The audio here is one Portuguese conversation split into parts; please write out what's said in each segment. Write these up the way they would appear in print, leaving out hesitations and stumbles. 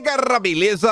galera, beleza?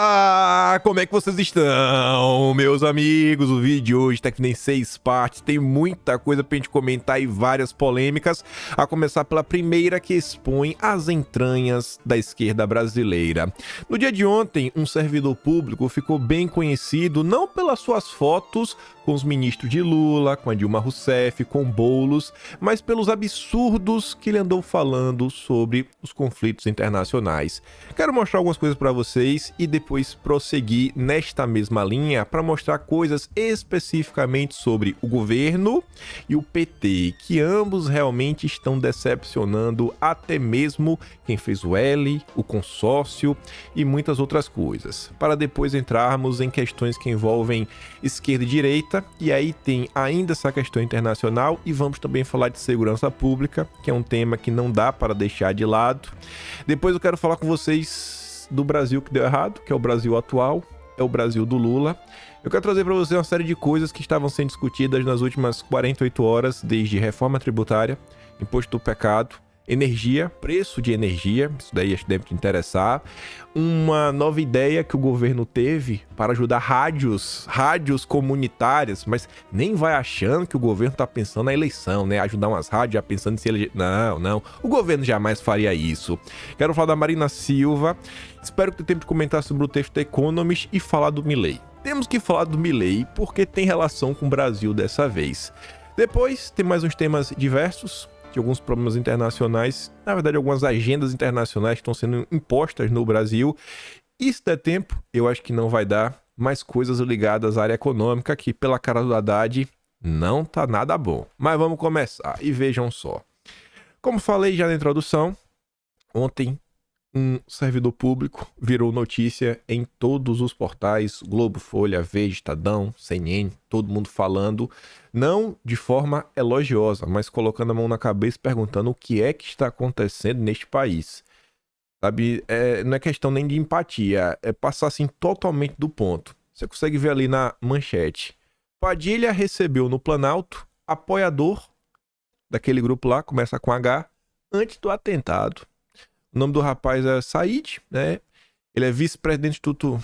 Como é que vocês estão, meus amigos? O vídeo de hoje tá que nem 6 partes, tem muita coisa pra gente comentar e várias polêmicas, a começar pela primeira, que expõe as entranhas da esquerda brasileira. No dia de ontem, um servidor público ficou bem conhecido não pelas suas fotos com os ministros de Lula, com a Dilma Rousseff, com Boulos, mas pelos absurdos que ele andou falando sobre os conflitos internacionais. Quero mostrar algumas coisas para vocês e depois prosseguir nesta mesma linha para mostrar coisas especificamente sobre o governo e o PT, que ambos realmente estão decepcionando até mesmo quem fez o L, o consórcio e muitas outras coisas, para depois entrarmos em questões que envolvem esquerda e direita, e aí tem ainda essa questão internacional, e vamos também falar de segurança pública, que é um tema que não dá para deixar de lado. Depois eu quero falar com vocês do Brasil que deu errado, que é o Brasil atual, é o Brasil do Lula. Eu quero trazer para vocês uma série de coisas que estavam sendo discutidas nas últimas 48 horas, desde reforma tributária, imposto do pecado, energia, preço de energia, isso daí acho que deve te interessar. Uma nova ideia que o governo teve para ajudar rádios comunitárias, mas nem vai achando que o governo tá pensando na eleição, né? Ajudar umas rádios já pensando em se eleger. Não, o governo jamais faria isso. Quero falar da Marina Silva, espero que tenha tempo de comentar sobre o texto da Economist e falar do Milei. Temos que falar do Milei porque tem relação com o Brasil dessa vez. Depois tem mais uns temas diversos, de alguns problemas internacionais, na verdade algumas agendas internacionais que estão sendo impostas no Brasil. E se der tempo, eu acho que não vai dar, mais coisas ligadas à área econômica que pela cara do Haddad não tá nada bom. Mas vamos começar e vejam só. Como falei já na introdução, ontem um servidor público virou notícia em todos os portais, Globo, Folha, Veja, Estadão, CNN, todo mundo falando, não de forma elogiosa, mas colocando a mão na cabeça e perguntando o que é que está acontecendo neste país. Sabe, não é questão nem de empatia, é passar assim totalmente do ponto. Você consegue ver ali na manchete. Padilha recebeu no Planalto apoiador daquele grupo lá, começa com H, antes do atentado. O nome do rapaz é Said, né? Ele é vice-presidente do Instituto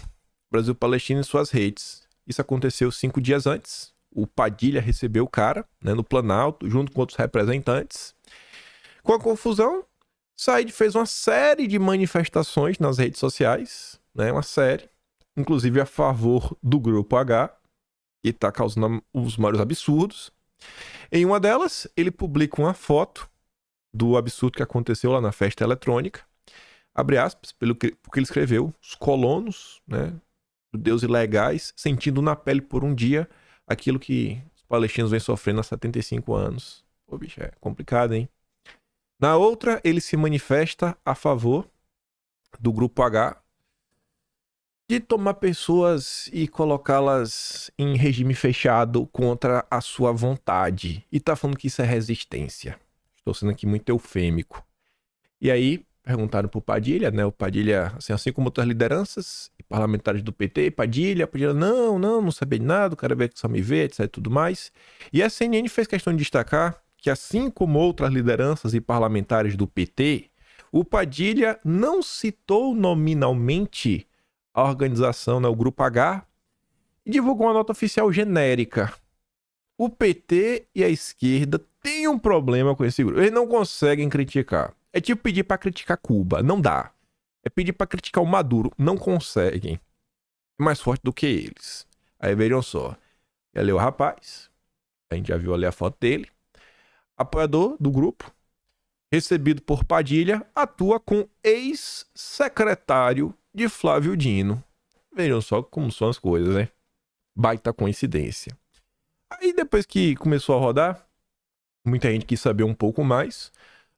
Brasil-Palestina em suas redes. Isso aconteceu 5 dias antes. O Padilha recebeu o cara, né, no Planalto, junto com outros representantes. Com a confusão, Said fez uma série de manifestações nas redes sociais, né? Uma série, inclusive a favor do Grupo H, que está causando os maiores absurdos. Em uma delas, ele publica uma foto do absurdo que aconteceu lá na festa eletrônica, abre aspas, porque ele escreveu, os colonos, né, judeus ilegais, sentindo na pele por um dia aquilo que os palestinos vêm sofrendo há 75 anos. Pô, bicho, é complicado, hein? Na outra, ele se manifesta a favor do Grupo H de tomar pessoas e colocá-las em regime fechado contra a sua vontade. E tá falando que isso é resistência. Estou sendo aqui muito eufêmico. E aí, perguntaram pro Padilha, né? O Padilha, assim como outras lideranças e parlamentares do PT, Padilha, não sabia de nada, o cara veio que só me vê, etc e tudo mais. E a CNN fez questão de destacar que, assim como outras lideranças e parlamentares do PT, o Padilha não citou nominalmente a organização, né, o Grupo H, e divulgou uma nota oficial genérica. O PT e a esquerda têm um problema com esse grupo. Eles não conseguem criticar. É tipo pedir pra criticar Cuba. Não dá. É pedir pra criticar o Maduro. Não conseguem. É mais forte do que eles. Aí vejam só. Ali o rapaz. A gente já viu ali a foto dele. Apoiador do grupo. Recebido por Padilha. Atua com ex-secretário de Flávio Dino. Vejam só como são as coisas, né? Baita coincidência. Aí depois que começou a rodar, muita gente quis saber um pouco mais.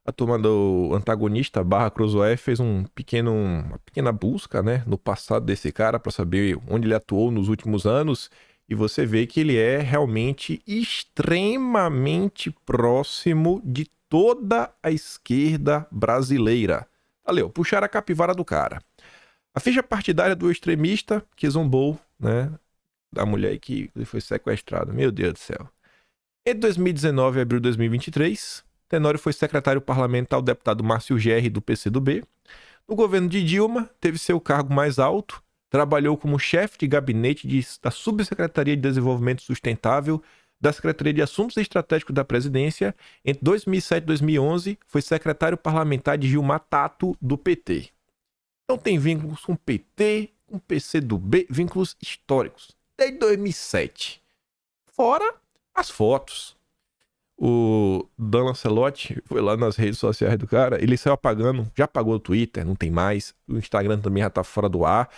A turma do antagonista Cruzoé fez uma pequena busca, né, no passado desse cara para saber onde ele atuou nos últimos anos. E você vê que ele é realmente extremamente próximo de toda a esquerda brasileira. Valeu, puxaram a capivara do cara. A ficha partidária do extremista que zombou, né, da mulher que foi sequestrada. Meu Deus do céu. Entre 2019 e abril de 2023, Tenório foi secretário parlamentar ao deputado Márcio Gerri, do PCdoB. No governo de Dilma, teve seu cargo mais alto, trabalhou como chefe de gabinete da Subsecretaria de Desenvolvimento Sustentável da Secretaria de Assuntos Estratégicos da Presidência. Entre 2007 e 2011, foi secretário parlamentar de Gilmar Tato, do PT. Então tem vínculos com o PT, com o PCdoB, vínculos históricos, desde 2007. Fora as fotos. O Dan Lancelotti foi lá nas redes sociais do cara, ele saiu apagando, já apagou o Twitter, não tem mais, o Instagram também já tá fora do ar.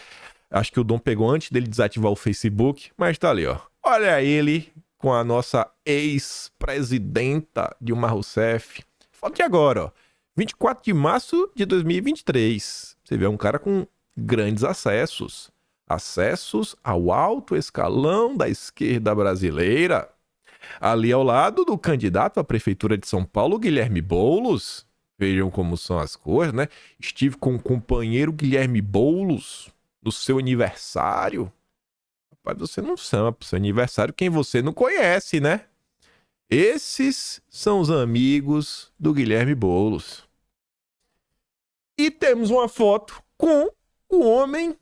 Acho que o Dom pegou antes dele desativar o Facebook, mas tá ali, ó. Olha ele com a nossa ex-presidenta Dilma Rousseff. Foto de agora, ó. 24 de março de 2023. Você vê um cara com grandes acessos. Acessos ao alto escalão da esquerda brasileira. Ali ao lado do candidato à prefeitura de São Paulo, Guilherme Boulos. Vejam como são as coisas, né? Estive com o companheiro Guilherme Boulos no seu aniversário. Rapaz, você não chama pro seu aniversário quem você não conhece, né? Esses são os amigos do Guilherme Boulos. E temos uma foto com o homem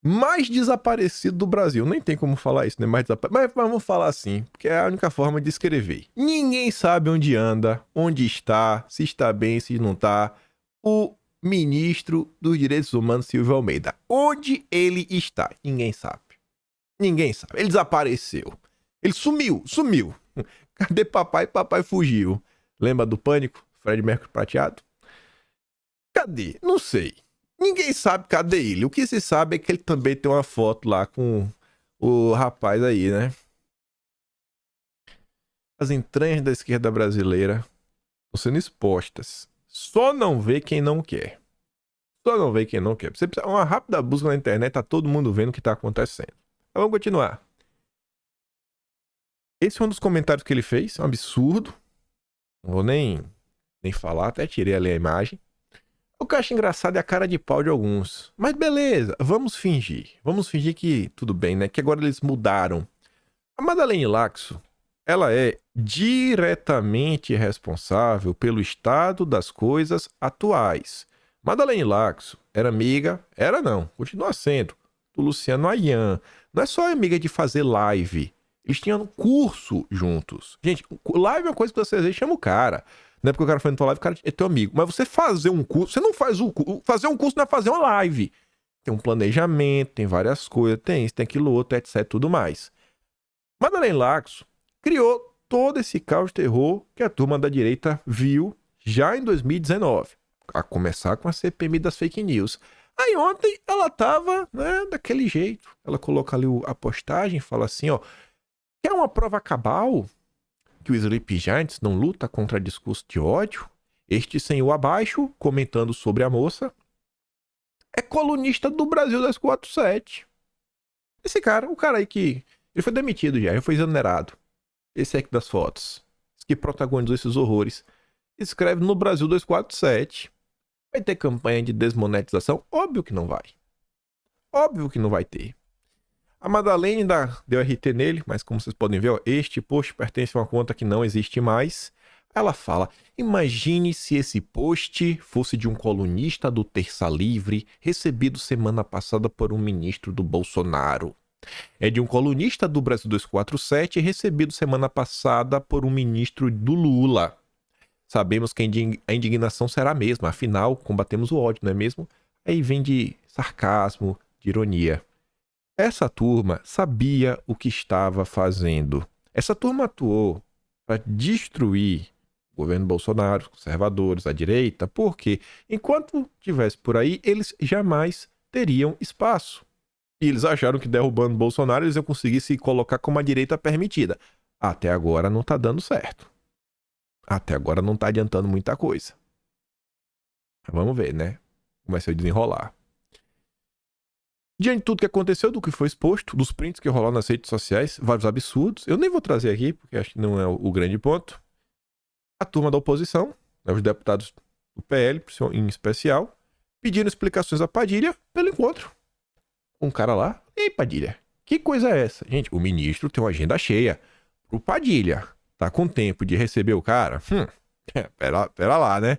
mais desaparecido do Brasil. Nem tem como falar isso, né? Mas vamos falar assim, porque é a única forma de escrever. Ninguém sabe onde anda, onde está, se está bem, se não está. O ministro dos Direitos Humanos, Silvio Almeida. Onde ele está? Ninguém sabe. Ninguém sabe. Ele desapareceu. Ele sumiu. Cadê papai? Papai fugiu. Lembra do Pânico? Fred Mercury prateado? Cadê? Não sei. Ninguém sabe cadê ele. O que se sabe é que ele também tem uma foto lá com o rapaz aí, né? As entranhas da esquerda brasileira estão sendo expostas. Só não vê quem não quer. Só não vê quem não quer. Você precisa uma rápida busca na internet, tá todo mundo vendo o que tá acontecendo. Mas vamos continuar. Esse é um dos comentários que ele fez, é um absurdo. Não vou nem falar, até tirei ali a imagem. O que eu acho engraçado é a cara de pau de alguns. Mas beleza, vamos fingir. Vamos fingir que tudo bem, né? Que agora eles mudaram. A Madalene Laxo, ela é diretamente responsável pelo estado das coisas atuais. Madalene Laxo era amiga, continua sendo, do Luciano Ayan. Não é só amiga de fazer live. Eles tinham um curso juntos. Gente, live é uma coisa que você às vezes chama o cara. Não é porque o cara foi na tua live, o cara é teu amigo. Mas você fazer um curso, você não faz o curso. Fazer um curso não é fazer uma live. Tem um planejamento, tem várias coisas, tem isso, tem aquilo outro, etc, tudo mais. Madalene Laxo criou todo esse caos de terror que a turma da direita viu já em 2019. A começar com a CPMI das fake news. Aí ontem ela tava, né, daquele jeito. Ela coloca ali a postagem, fala assim, ó. Quer uma prova cabal que o Sleep Giants não luta contra discurso de ódio? Este senhor abaixo, comentando sobre a moça, é colunista do Brasil 247. Esse cara, o cara aí que... Ele foi demitido já, ele foi exonerado. Esse aqui das fotos. Esse que protagonizou esses horrores. Escreve no Brasil 247. Vai ter campanha de desmonetização? Óbvio que não vai. Óbvio que não vai ter. A Madalene deu RT nele, mas como vocês podem ver, ó, este post pertence a uma conta que não existe mais. Ela fala, imagine se esse post fosse de um colunista do Terça Livre, recebido semana passada por um ministro do Bolsonaro. É de um colunista do Brasil 247, recebido semana passada por um ministro do Lula. Sabemos que a indignação será a mesma, afinal, combatemos o ódio, não é mesmo? Aí vem de sarcasmo, de ironia. Essa turma sabia o que estava fazendo. Essa turma atuou para destruir o governo Bolsonaro, os conservadores, a direita, porque enquanto estivesse por aí, eles jamais teriam espaço. E eles acharam que derrubando Bolsonaro eles iam conseguir se colocar como a direita permitida. Até agora não está dando certo. Até agora não está adiantando muita coisa. Vamos ver, né? Como vai ser o desenrolar. Diante de tudo que aconteceu, do que foi exposto, dos prints que rolaram nas redes sociais, vários absurdos. Eu nem vou trazer aqui, porque acho que não é o grande ponto. A turma da oposição, né, os deputados do PL, em especial, pediram explicações a Padilha pelo encontro. Um cara lá, ei Padilha, que coisa é essa? Gente, o ministro tem uma agenda cheia. Pro Padilha, tá com tempo de receber o cara? Pera lá, né?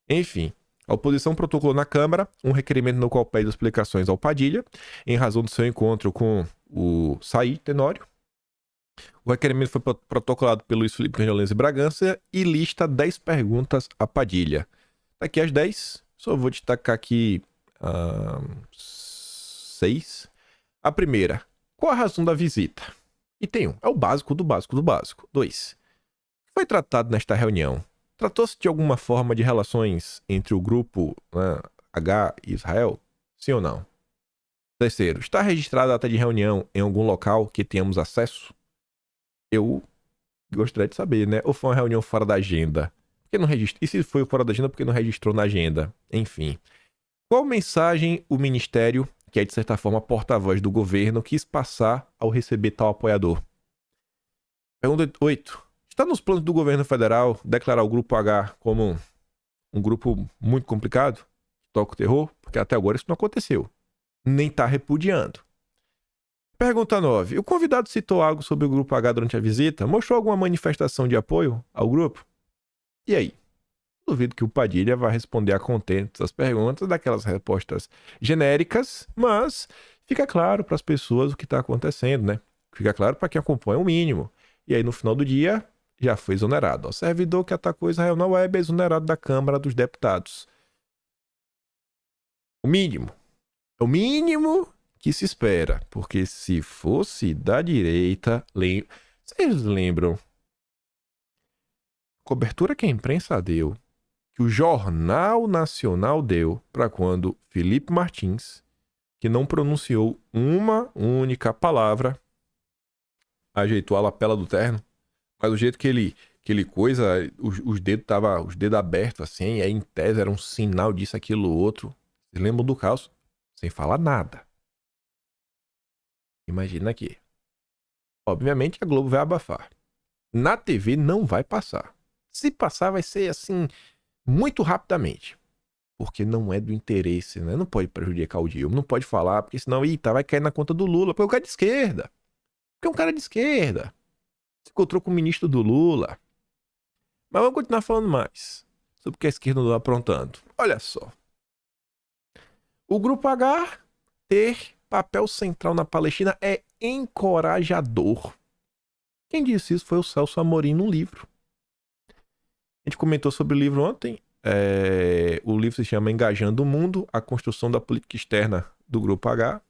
Enfim, A oposição protocolou na Câmara um requerimento no qual pede explicações ao Padilha, em razão do seu encontro com o Said Tenório. O requerimento foi protocolado pelo Luiz Felipe Guimarães e Bragança e lista 10 perguntas a Padilha. Daqui às 10, só vou destacar aqui 6. A primeira, qual a razão da visita? Item 1, é o básico do básico do básico. 2, o que foi tratado nesta reunião? Tratou-se de alguma forma de relações entre o grupo H e Israel? Sim ou não? Terceiro, está registrada a data de reunião em algum local que tenhamos acesso? Eu gostaria de saber, né? Ou foi uma reunião fora da agenda? Por que não registrou? E se foi fora da agenda, por que não registrou na agenda? Enfim. Qual mensagem o Ministério, que é de certa forma porta-voz do governo, quis passar ao receber tal apoiador? Pergunta 8. Está nos planos do governo federal declarar o Grupo H como um grupo muito complicado, que toca o terror? Porque até agora isso não aconteceu. Nem está repudiando. Pergunta 9. O convidado citou algo sobre o Grupo H durante a visita? Mostrou alguma manifestação de apoio ao grupo? E aí? Duvido que o Padilha vá responder a contento as perguntas, daquelas respostas genéricas, mas fica claro para as pessoas o que está acontecendo, né? Fica claro para quem acompanha o mínimo. E aí, no final do dia, já foi exonerado. O servidor que atacou Israel na web é exonerado da Câmara dos Deputados. O mínimo. É o mínimo que se espera. Porque se fosse da direita... Vocês lembram? A cobertura que a imprensa deu, que o Jornal Nacional deu para quando Felipe Martins, que não pronunciou uma única palavra, ajeitou a lapela do terno, mas o jeito que ele coisa, os dedos abertos assim, e aí em tese era um sinal disso, aquilo, outro. Vocês lembram do caos? Sem falar nada. Imagina aqui. Obviamente a Globo vai abafar. Na TV não vai passar. Se passar vai ser assim, muito rapidamente. Porque não é do interesse, né? Não pode prejudicar o Dilma, não pode falar, porque senão, vai cair na conta do Lula, porque é um cara de esquerda. Porque é um cara de esquerda. Se encontrou com o ministro do Lula. Mas vamos continuar falando mais sobre o que a esquerda andou aprontando. Olha só. O Grupo H ter papel central na Palestina é encorajador. Quem disse isso foi o Celso Amorim no livro. A gente comentou sobre o livro ontem. O livro se chama Engajando o Mundo, a construção da política externa do Grupo H.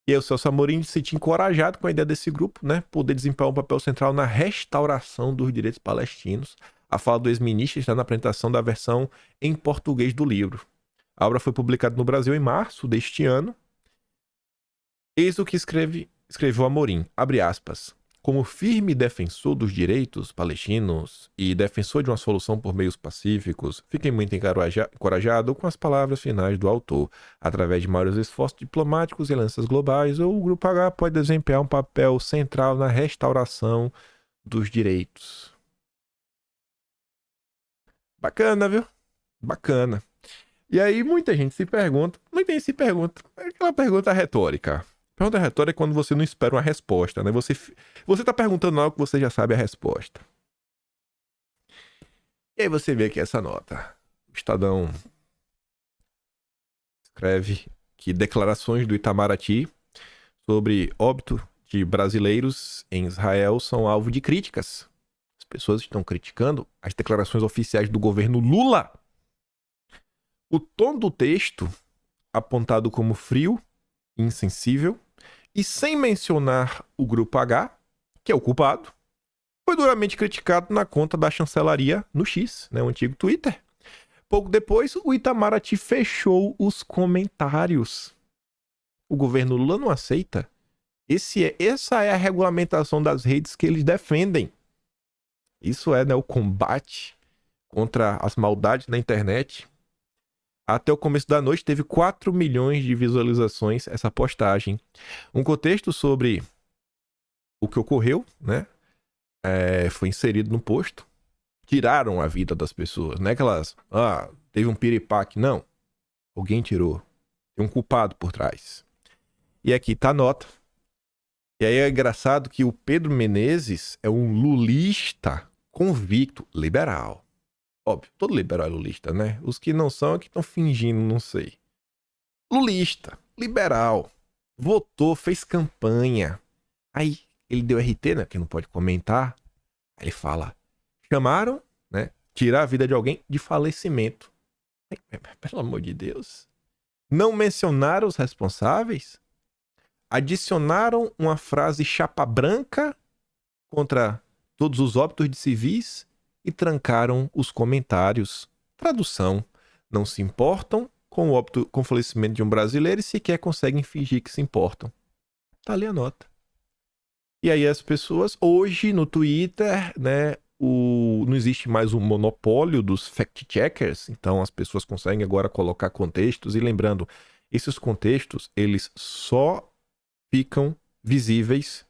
E aí o Celso Amorim se sentia encorajado com a ideia desse grupo, né? Poder desempenhar um papel central na restauração dos direitos palestinos. A fala do ex-ministro está na apresentação da versão em português do livro. A obra foi publicada no Brasil em março deste ano. Eis o que escreveu Amorim, abre aspas. Como firme defensor dos direitos palestinos e defensor de uma solução por meios pacíficos, fiquei muito encorajado com as palavras finais do autor. Através de maiores esforços diplomáticos e alianças globais, o Grupo H pode desempenhar um papel central na restauração dos direitos. Bacana, viu? Bacana. E aí muita gente se pergunta, aquela pergunta retórica. Pergunta retórica é quando você não espera uma resposta, né? Você tá perguntando algo que você já sabe a resposta. E aí você vê aqui essa nota. O Estadão escreve que declarações do Itamaraty sobre óbito de brasileiros em Israel são alvo de críticas. As pessoas estão criticando as declarações oficiais do governo Lula. O tom do texto, apontado como frio, insensível, e sem mencionar o Grupo H, que é o culpado, foi duramente criticado na conta da chancelaria no X, né, o antigo Twitter. Pouco depois, o Itamaraty fechou os comentários. O governo Lula não aceita. Essa é a regulamentação das redes que eles defendem. Isso é, né, o combate contra as maldades na internet. Até o começo da noite teve 4 milhões de visualizações essa postagem. Um contexto sobre o que ocorreu, né? Foi inserido no post. Tiraram a vida das pessoas. Não é aquelas... teve um piripaque. Não. Alguém tirou. Tem um culpado por trás. E aqui tá a nota. E aí é engraçado que o Pedro Menezes é um lulista convicto liberal. Óbvio, todo liberal é lulista, né? Os que não são é que estão fingindo, não sei. Lulista, liberal, votou, fez campanha. Aí ele deu RT, né? Que não pode comentar. Aí ele fala: chamaram, né? Tirar a vida de alguém de falecimento. Pelo amor de Deus. Não mencionaram os responsáveis? Adicionaram uma frase chapa branca contra todos os óbitos de civis e trancaram os comentários. Tradução: não se importam com o óbito, com o falecimento de um brasileiro e sequer conseguem fingir que se importam. Tá ali a nota. E aí as pessoas, hoje no Twitter, né, não existe mais o monopólio dos fact-checkers, então as pessoas conseguem agora colocar contextos, e lembrando, esses contextos, eles só ficam visíveis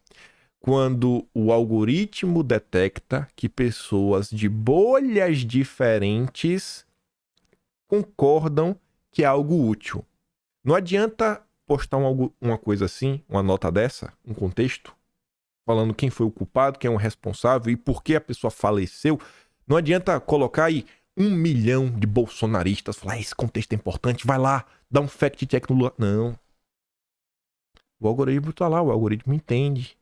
quando o algoritmo detecta que pessoas de bolhas diferentes concordam que é algo útil. Não adianta postar uma coisa assim, uma nota dessa, um contexto, falando quem foi o culpado, quem é o responsável e por que a pessoa faleceu. Não adianta colocar aí 1 milhão de bolsonaristas, falar, esse contexto é importante, vai lá, dá um fact-check no Lula. Não. O algoritmo tá lá, o algoritmo entende.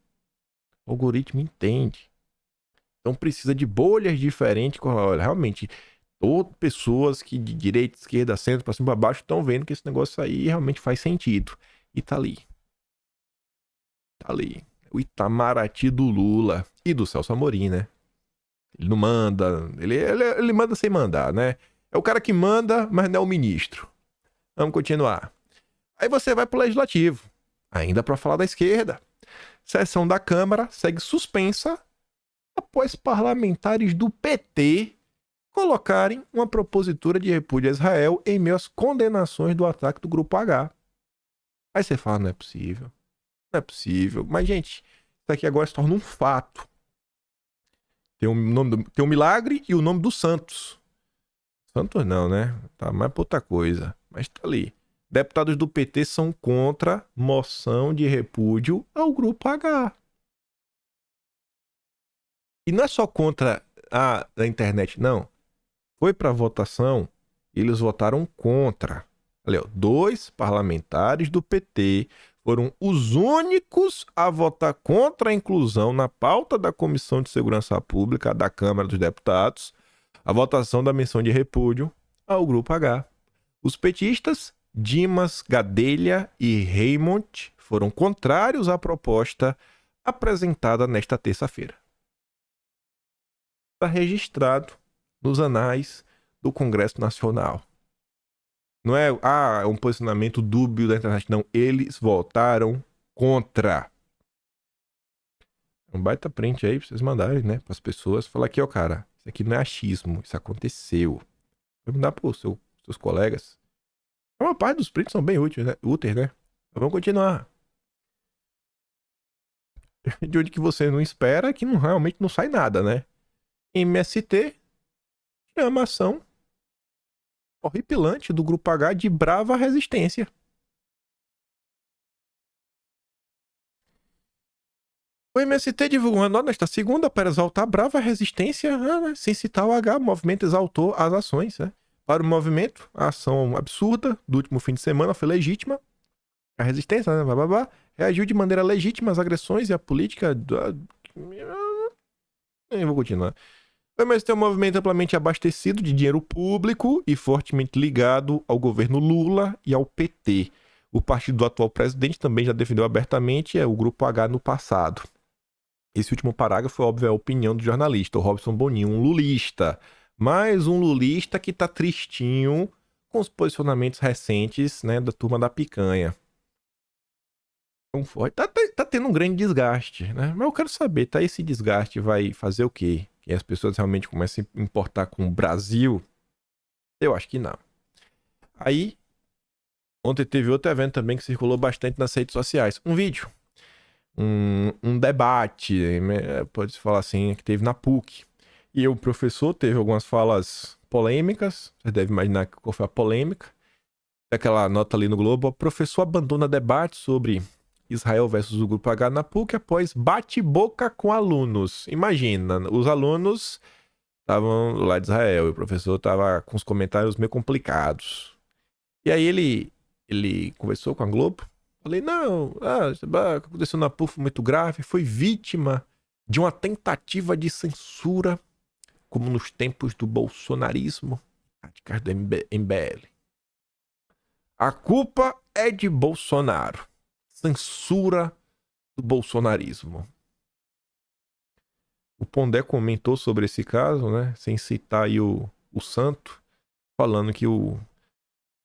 O algoritmo entende. Então precisa de bolhas diferentes. Olha, realmente, pessoas que de direita, esquerda, centro, pra cima, pra baixo, estão vendo que esse negócio aí realmente faz sentido. E tá ali. Tá ali. O Itamaraty do Lula e do Celso Amorim, né? Ele não manda, ele manda sem mandar, né? É o cara que manda, mas não é o ministro. Vamos continuar. Aí você vai pro Legislativo, ainda para falar da esquerda. Sessão da Câmara segue suspensa após parlamentares do PT colocarem uma propositura de repúdio a Israel em meio às condenações do ataque do Grupo H. Aí você fala, não é possível. Não é possível. Mas, gente, isso aqui agora se torna um fato. Tem um milagre e o nome dos santos. Santos não, né? Tá mais pra outra coisa. Mas tá ali. Deputados do PT são contra moção de repúdio ao Grupo H. E não é só contra a internet, não. Foi pra votação, eles votaram contra. Olha, 2 parlamentares do PT foram os únicos a votar contra a inclusão na pauta da Comissão de Segurança Pública da Câmara dos Deputados, a votação da menção de repúdio ao Grupo H. Os petistas, Dimas Gadelha e Raymond, foram contrários à proposta apresentada nesta terça-feira. Está registrado nos anais do Congresso Nacional. Não é um posicionamento dúbio da internet, não. Eles votaram contra. Um baita print aí pra vocês mandarem, né? Para as pessoas. Falar aqui, ó, cara, isso aqui não é achismo, isso aconteceu. Vai mandar para os seus colegas. Uma parte dos prints são bem úteis, né? Mas vamos continuar. De onde que você não espera que realmente não sai nada, né? MST chama ação horripilante do Grupo H de brava resistência. O MST divulgou uma nota nesta segunda para exaltar a brava resistência, né? Sem citar o H. O movimento exaltou as ações, né? Para o movimento, a ação absurda do último fim de semana foi legítima. A resistência, né? Bababá, reagiu de maneira legítima às agressões e à política. Eu vou continuar. O MST é um movimento amplamente abastecido de dinheiro público e fortemente ligado ao governo Lula e ao PT. O partido do atual presidente também já defendeu abertamente o Grupo H no passado. Esse último parágrafo, óbvio, é a opinião do jornalista, o Robson Boninho, um lulista. Mais um lulista que tá tristinho com os posicionamentos recentes, né, da turma da picanha. Tá tendo um grande desgaste, né? Mas eu quero saber, tá? Esse desgaste vai fazer o quê? Que as pessoas realmente comecem a importar com o Brasil? Eu acho que não. Aí, ontem teve outro evento também que circulou bastante nas redes sociais. Um vídeo. Um debate, pode-se falar assim, que teve na PUC. E o professor teve algumas falas polêmicas. Você deve imaginar qual foi a polêmica. Aquela nota ali no Globo. O professor abandona debate sobre Israel versus o Grupo H na PUC após bate-boca com alunos. Imagina, os alunos estavam lá de Israel e o professor tava com os comentários meio complicados. E aí ele conversou com a Globo. Falei, não, aconteceu na PUC muito grave, foi vítima de uma tentativa de censura, como nos tempos do bolsonarismo, táticas do MBL. A culpa é de Bolsonaro. Censura do bolsonarismo. O Pondé comentou sobre esse caso, né? Sem citar aí o santo, falando que o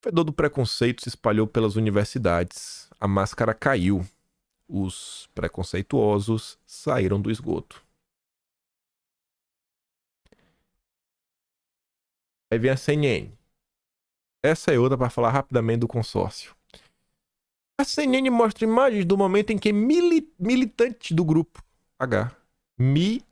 fedor do preconceito se espalhou pelas universidades. A máscara caiu. Os preconceituosos saíram do esgoto. Aí vem a CNN. Essa é outra para falar rapidamente do consórcio. A CNN mostra imagens do momento em que militantes do grupo H, militantes,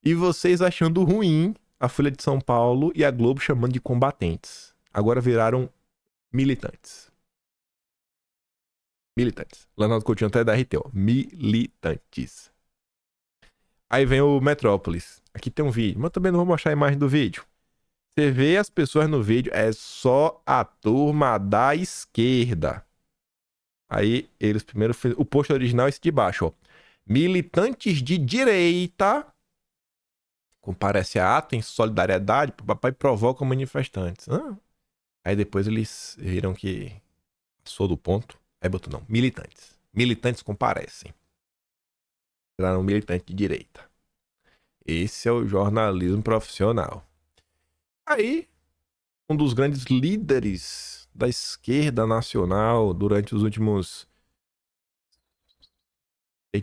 e vocês achando ruim a Folha de São Paulo e a Globo chamando de combatentes. Agora viraram militantes. Militantes. Leonardo Coutinho até da RT, ó. Militantes. Aí vem o Metrópolis. Aqui tem um vídeo, mas também não vou mostrar a imagem do vídeo. Você vê as pessoas no vídeo, é só a turma da esquerda. Aí eles primeiro... O post original é esse de baixo, ó. Militantes de direita comparece a ato em solidariedade pro papai provocam manifestantes. Aí depois eles viram que passou do ponto. Aí botou não, militantes. Militantes comparecem. Viraram militante de direita. Esse é o jornalismo profissional. Aí, um dos grandes líderes da esquerda nacional durante os últimos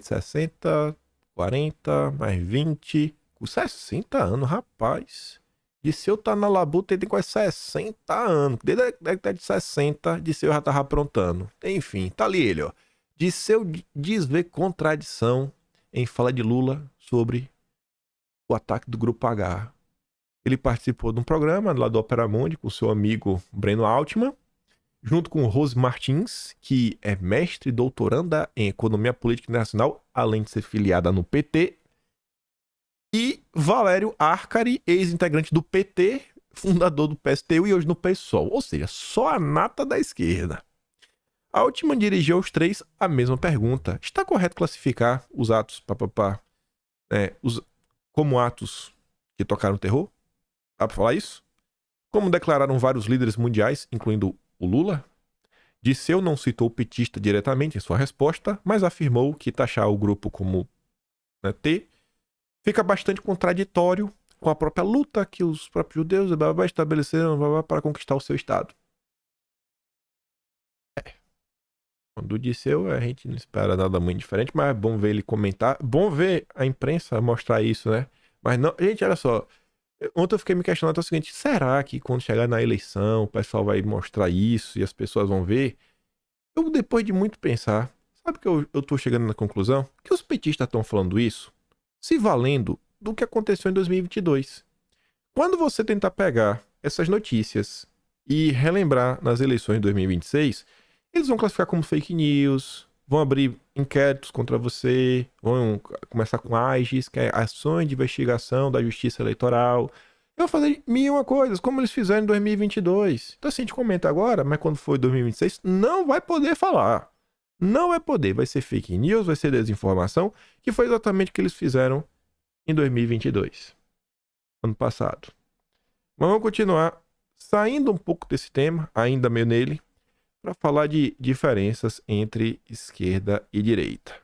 60, 40, mais 20, com 60 anos, rapaz. Disseu tá na labuta, ele tem quase 60 anos. Desde a década de 60, Disseu já tava aprontando. Enfim, tá ali ele, ó. Disseu diz ver contradição em fala de Lula sobre o ataque do Grupo H. Ele participou de um programa lá do Opera Mundi com seu amigo Breno Altman, junto com Rose Martins, que é mestre e doutoranda em Economia Política Internacional, além de ser filiada no PT, e Valério Arcari, ex-integrante do PT, fundador do PSTU e hoje no PSOL, ou seja, só a nata da esquerda. A Altman dirigiu aos três a mesma pergunta. Está correto classificar os atos como atos que tocaram terror? Dá pra falar isso? Como declararam vários líderes mundiais, incluindo o Lula, Disseu não citou o petista diretamente em sua resposta, mas afirmou que taxar o grupo como T fica bastante contraditório com a própria luta que os próprios judeus estabeleceram para conquistar o seu estado. Quando Disseu, a gente não espera nada muito diferente, mas é bom ver ele comentar. Bom ver a imprensa mostrar isso, né? Mas não, gente, olha só. Ontem eu fiquei me questionando o seguinte: será que quando chegar na eleição o pessoal vai mostrar isso e as pessoas vão ver? Eu, depois de muito pensar, sabe que eu tô chegando na conclusão? Que os petistas estão falando isso se valendo do que aconteceu em 2022. Quando você tentar pegar essas notícias e relembrar nas eleições de 2026, eles vão classificar como fake news, vão abrir inquéritos contra você, vão começar com AGES, que é Ações de Investigação da Justiça Eleitoral. Vão fazer mil e uma coisas, como eles fizeram em 2022. Então, assim, a gente comenta agora, mas quando for 2026, não vai poder falar. Não vai poder. Vai ser fake news, vai ser desinformação, que foi exatamente o que eles fizeram em 2022. Ano passado. Mas vamos continuar saindo um pouco desse tema, ainda meio nele, para falar de diferenças entre esquerda e direita.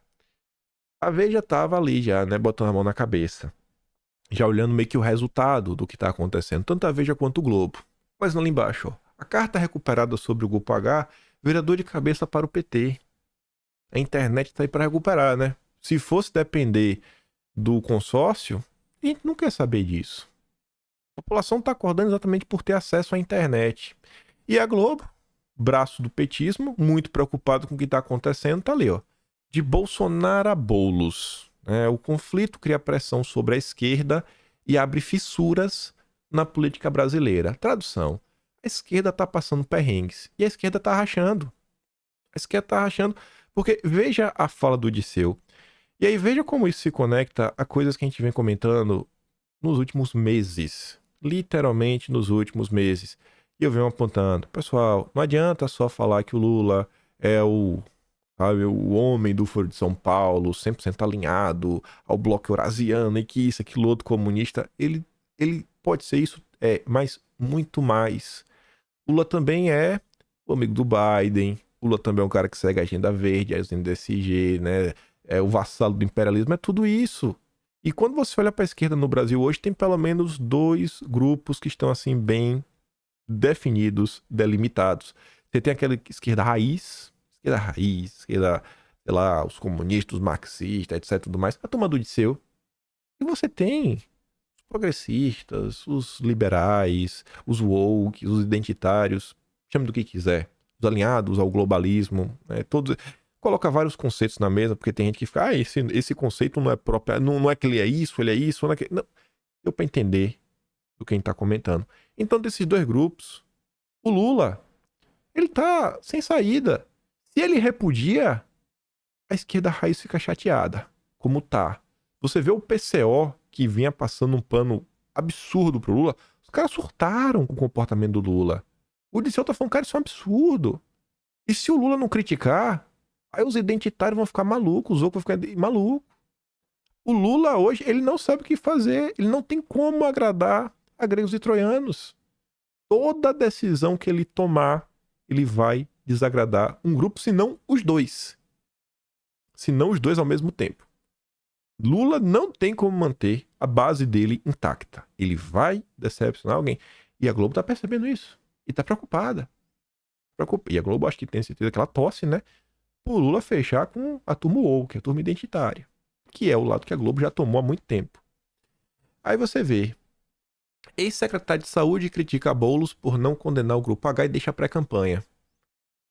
A Veja estava ali já, né, botando a mão na cabeça, já olhando meio que o resultado do que está acontecendo, tanto a Veja quanto o Globo. Mas ali embaixo, ó, a carta recuperada sobre o Grupo H vira dor de cabeça para o PT. A internet está aí para recuperar, né? Se fosse depender do consórcio, a gente não quer saber disso. A população está acordando exatamente por ter acesso à internet. E a Globo, braço do petismo, muito preocupado com o que está acontecendo, tá ali, ó. De Bolsonaro a bolos. O conflito cria pressão sobre a esquerda e abre fissuras na política brasileira. Tradução: a esquerda está passando perrengues e a esquerda está rachando. A esquerda está rachando porque veja a fala do Disseu. E aí veja como isso se conecta a coisas que a gente vem comentando nos últimos meses. Literalmente nos últimos meses. E eu venho apontando, pessoal, não adianta só falar que o Lula é sabe, o homem do Foro de São Paulo, 100% alinhado ao bloco eurasiano e que isso, aquilo outro comunista. Ele pode ser isso, mas muito mais. Lula também é o amigo do Biden. Lula também é um cara que segue a agenda verde, a agenda SG, né? É o vassalo do imperialismo, é tudo isso. E quando você olha para a esquerda no Brasil hoje, tem pelo menos dois grupos que estão assim bem definidos, delimitados. Você tem aquela esquerda, sei lá, os comunistas, os marxistas, etc, tudo mais, a turma do Disseu. E você tem os progressistas, os liberais, os woke, os identitários, chame do que quiser, os alinhados ao globalismo, né? Todos coloca vários conceitos na mesa, porque tem gente que fica, esse conceito não é próprio, não é que ele é isso, não é que... Não, deu para entender do que a gente tá comentando. Então, desses dois grupos, o Lula, ele tá sem saída. Se ele repudia, a esquerda raiz fica chateada, como tá. Você vê o PCO, que vinha passando um pano absurdo pro Lula, os caras surtaram com o comportamento do Lula. O Disseu tá falando, cara, isso é um absurdo. E se o Lula não criticar, aí os identitários vão ficar malucos, os outros vão ficar malucos. O Lula hoje, ele não sabe o que fazer, ele não tem como agradar a gregos e troianos. Toda decisão que ele tomar, ele vai desagradar um grupo, se não os dois. Se não os dois ao mesmo tempo. Lula não tem como manter a base dele intacta. Ele vai decepcionar alguém. E a Globo tá percebendo isso. E tá preocupada. E a Globo acho que tem certeza que ela torce, né? Por Lula fechar com a turma woke, a turma identitária. Que é o lado que a Globo já tomou há muito tempo. Aí você vê. Ex-secretário de Saúde critica Boulos por não condenar o Grupo H e deixa pré-campanha.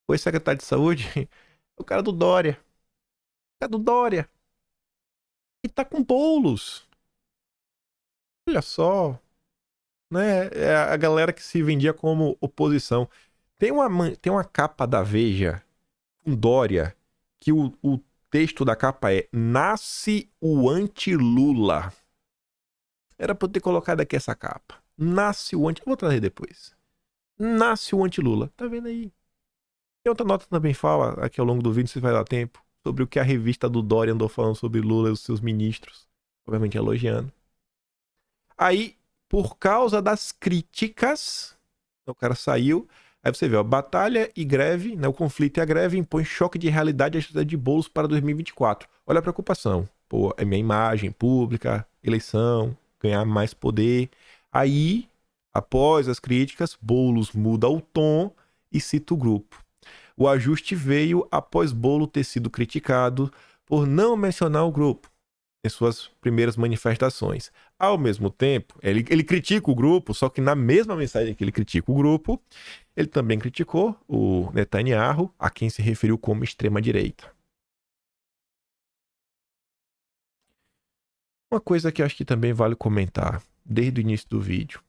O ex-secretário de Saúde é o cara do Dória. O cara do Dória. E tá com Boulos. Olha só. Né? É a galera que se vendia como oposição. Tem uma capa da Veja com Dória que o texto da capa é Nasce o anti-Lula. Era pra eu ter colocado aqui essa capa. Nasce o anti... Eu vou trazer depois. Nasce o anti-Lula. Tá vendo aí? Tem outra nota também fala, aqui ao longo do vídeo, se vai dar tempo, sobre o que a revista do Dória andou falando sobre Lula e os seus ministros. Obviamente elogiando. Aí, por causa das críticas, o cara saiu. Aí você vê, ó, batalha e greve, né? O conflito e a greve impõe choque de realidade à estratégia de Boulos para 2024. Olha a preocupação. Pô, é minha imagem pública, eleição, ganhar mais poder. Aí, após as críticas, Boulos muda o tom e cita o grupo. O ajuste veio após Boulos ter sido criticado por não mencionar o grupo em suas primeiras manifestações. Ao mesmo tempo, ele critica o grupo, só que na mesma mensagem que ele critica o grupo, ele também criticou o Netanyahu, a quem se referiu como extrema-direita. Uma coisa que eu acho que também vale comentar, desde o início do vídeo.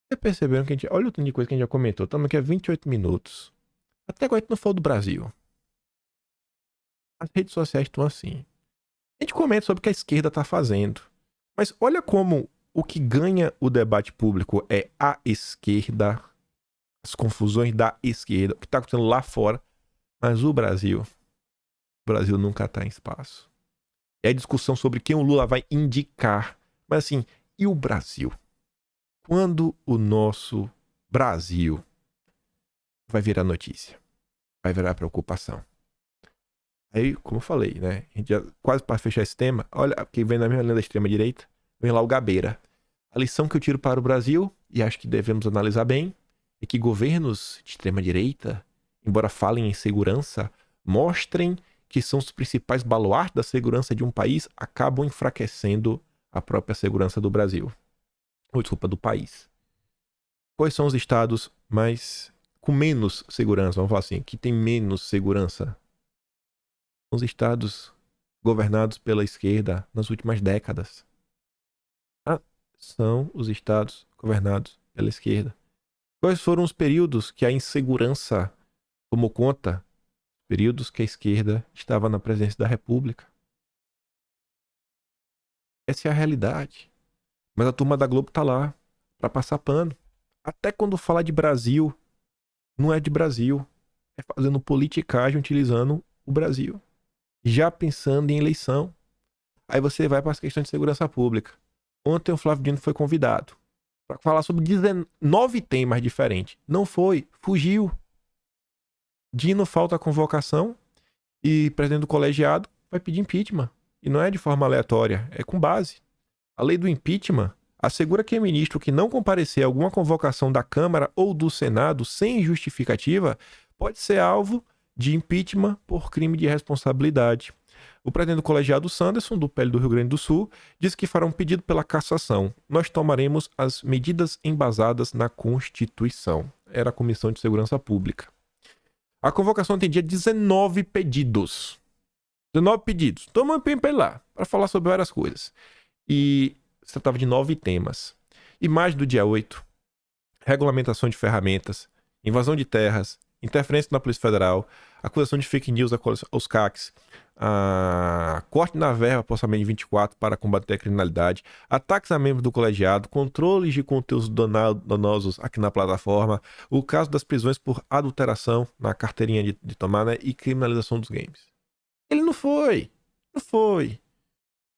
Vocês perceberam que a gente... Olha o tanto de coisa que a gente já comentou. Estamos aqui há 28 minutos. Até agora a gente não falou do Brasil. As redes sociais estão assim. A gente comenta sobre o que a esquerda está fazendo. Mas olha como o que ganha o debate público é a esquerda, as confusões da esquerda, o que está acontecendo lá fora. Mas o Brasil nunca está em espaço. É a discussão sobre quem o Lula vai indicar. Mas assim, e o Brasil? Quando o nosso Brasil vai virar notícia? Vai virar preocupação? Aí, como eu falei, né? A gente já, quase para fechar esse tema, olha, quem vem na minha linha da extrema-direita, vem lá o Gabeira. A lição que eu tiro para o Brasil, e acho que devemos analisar bem, é que governos de extrema-direita, embora falem em segurança, mostrem que são os principais baluartes da segurança de um país, acabam enfraquecendo a própria segurança do Brasil. Ou, desculpa, do país. Quais são os estados com menos segurança, vamos falar assim, que tem menos segurança? Os estados governados pela esquerda nas últimas décadas. São os estados governados pela esquerda. Quais foram os períodos que a insegurança tomou conta? Períodos que a esquerda estava na presidência da República. Essa é a realidade. Mas a turma da Globo tá lá pra passar pano. Até quando fala de Brasil, não é de Brasil. É fazendo politicagem utilizando o Brasil. Já pensando em eleição. Aí você vai para as questões de segurança pública. Ontem o Flávio Dino foi convidado para falar sobre 19 temas diferentes. Não foi, fugiu. Dino falta a convocação e presidente do colegiado vai pedir impeachment. E não é de forma aleatória, é com base. A lei do impeachment assegura que o ministro que não comparecer a alguma convocação da Câmara ou do Senado sem justificativa pode ser alvo de impeachment por crime de responsabilidade. O presidente do colegiado Sanderson, do PL do Rio Grande do Sul, disse que fará um pedido pela cassação. Nós tomaremos as medidas embasadas na Constituição. Era a Comissão de Segurança Pública. A convocação atendia 19 pedidos. 19 pedidos. Toma um tempo lá para falar sobre várias coisas. E se tratava de 9 temas. Imagem do dia 8. Regulamentação de ferramentas. Invasão de terras. Interferência na Polícia Federal. Acusação de fake news aos CACs. Corte na verba para o orçamento de 24 para combater a criminalidade. Ataques a membros do colegiado. Controles de conteúdos danosos aqui na plataforma. O caso das prisões por adulteração na carteirinha de tomada e criminalização dos games. Ele não foi. Não foi.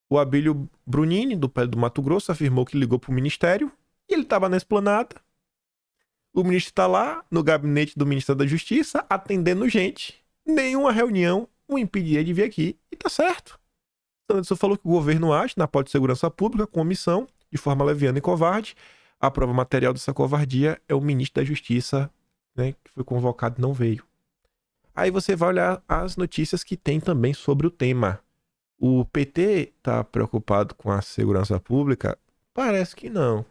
O Abílio Brunini, do PL do Mato Grosso, afirmou que ligou para o ministério e ele estava na esplanada. O ministro está lá no gabinete do Ministério da Justiça atendendo gente. Nenhuma reunião o impediria de vir aqui. E tá certo. Anderson falou que o governo age na pauta de segurança pública com omissão, de forma leviana e covarde. A prova material dessa covardia é o ministro da Justiça, né, que foi convocado e não veio. Aí você vai olhar as notícias que tem também sobre o tema. O PT tá preocupado com a segurança pública? Parece que não.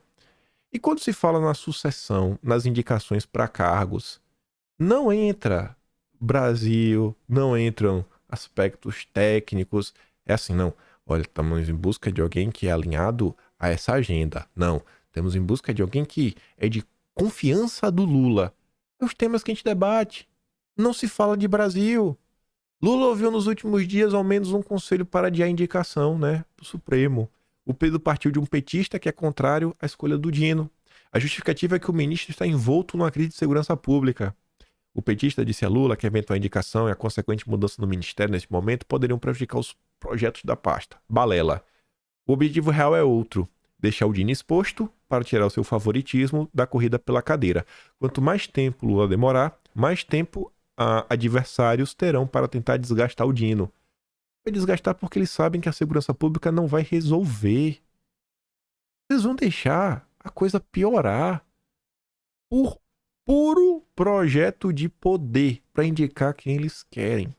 E quando se fala na sucessão, nas indicações para cargos, não entra Brasil, não entram aspectos técnicos. É assim, não. Olha, estamos em busca de alguém que é alinhado a essa agenda. Não. Temos em busca de alguém que é de confiança do Lula. É os temas que a gente debate. Não se fala de Brasil. Lula ouviu nos últimos dias ao menos um conselho para adiar a indicação, né, do Supremo. O Pedro partiu de um petista que é contrário à escolha do Dino. A justificativa é que o ministro está envolto numa crise de segurança pública. O petista disse a Lula que a eventual indicação e a consequente mudança no ministério neste momento poderiam prejudicar os projetos da pasta. Balela. O objetivo real é outro: deixar o Dino exposto para tirar o seu favoritismo da corrida pela cadeira. Quanto mais tempo Lula demorar, mais tempo adversários terão para tentar desgastar o Dino. Vai desgastar porque eles sabem que a segurança pública não vai resolver. Eles vão deixar a coisa piorar por puro projeto de poder para indicar quem eles querem.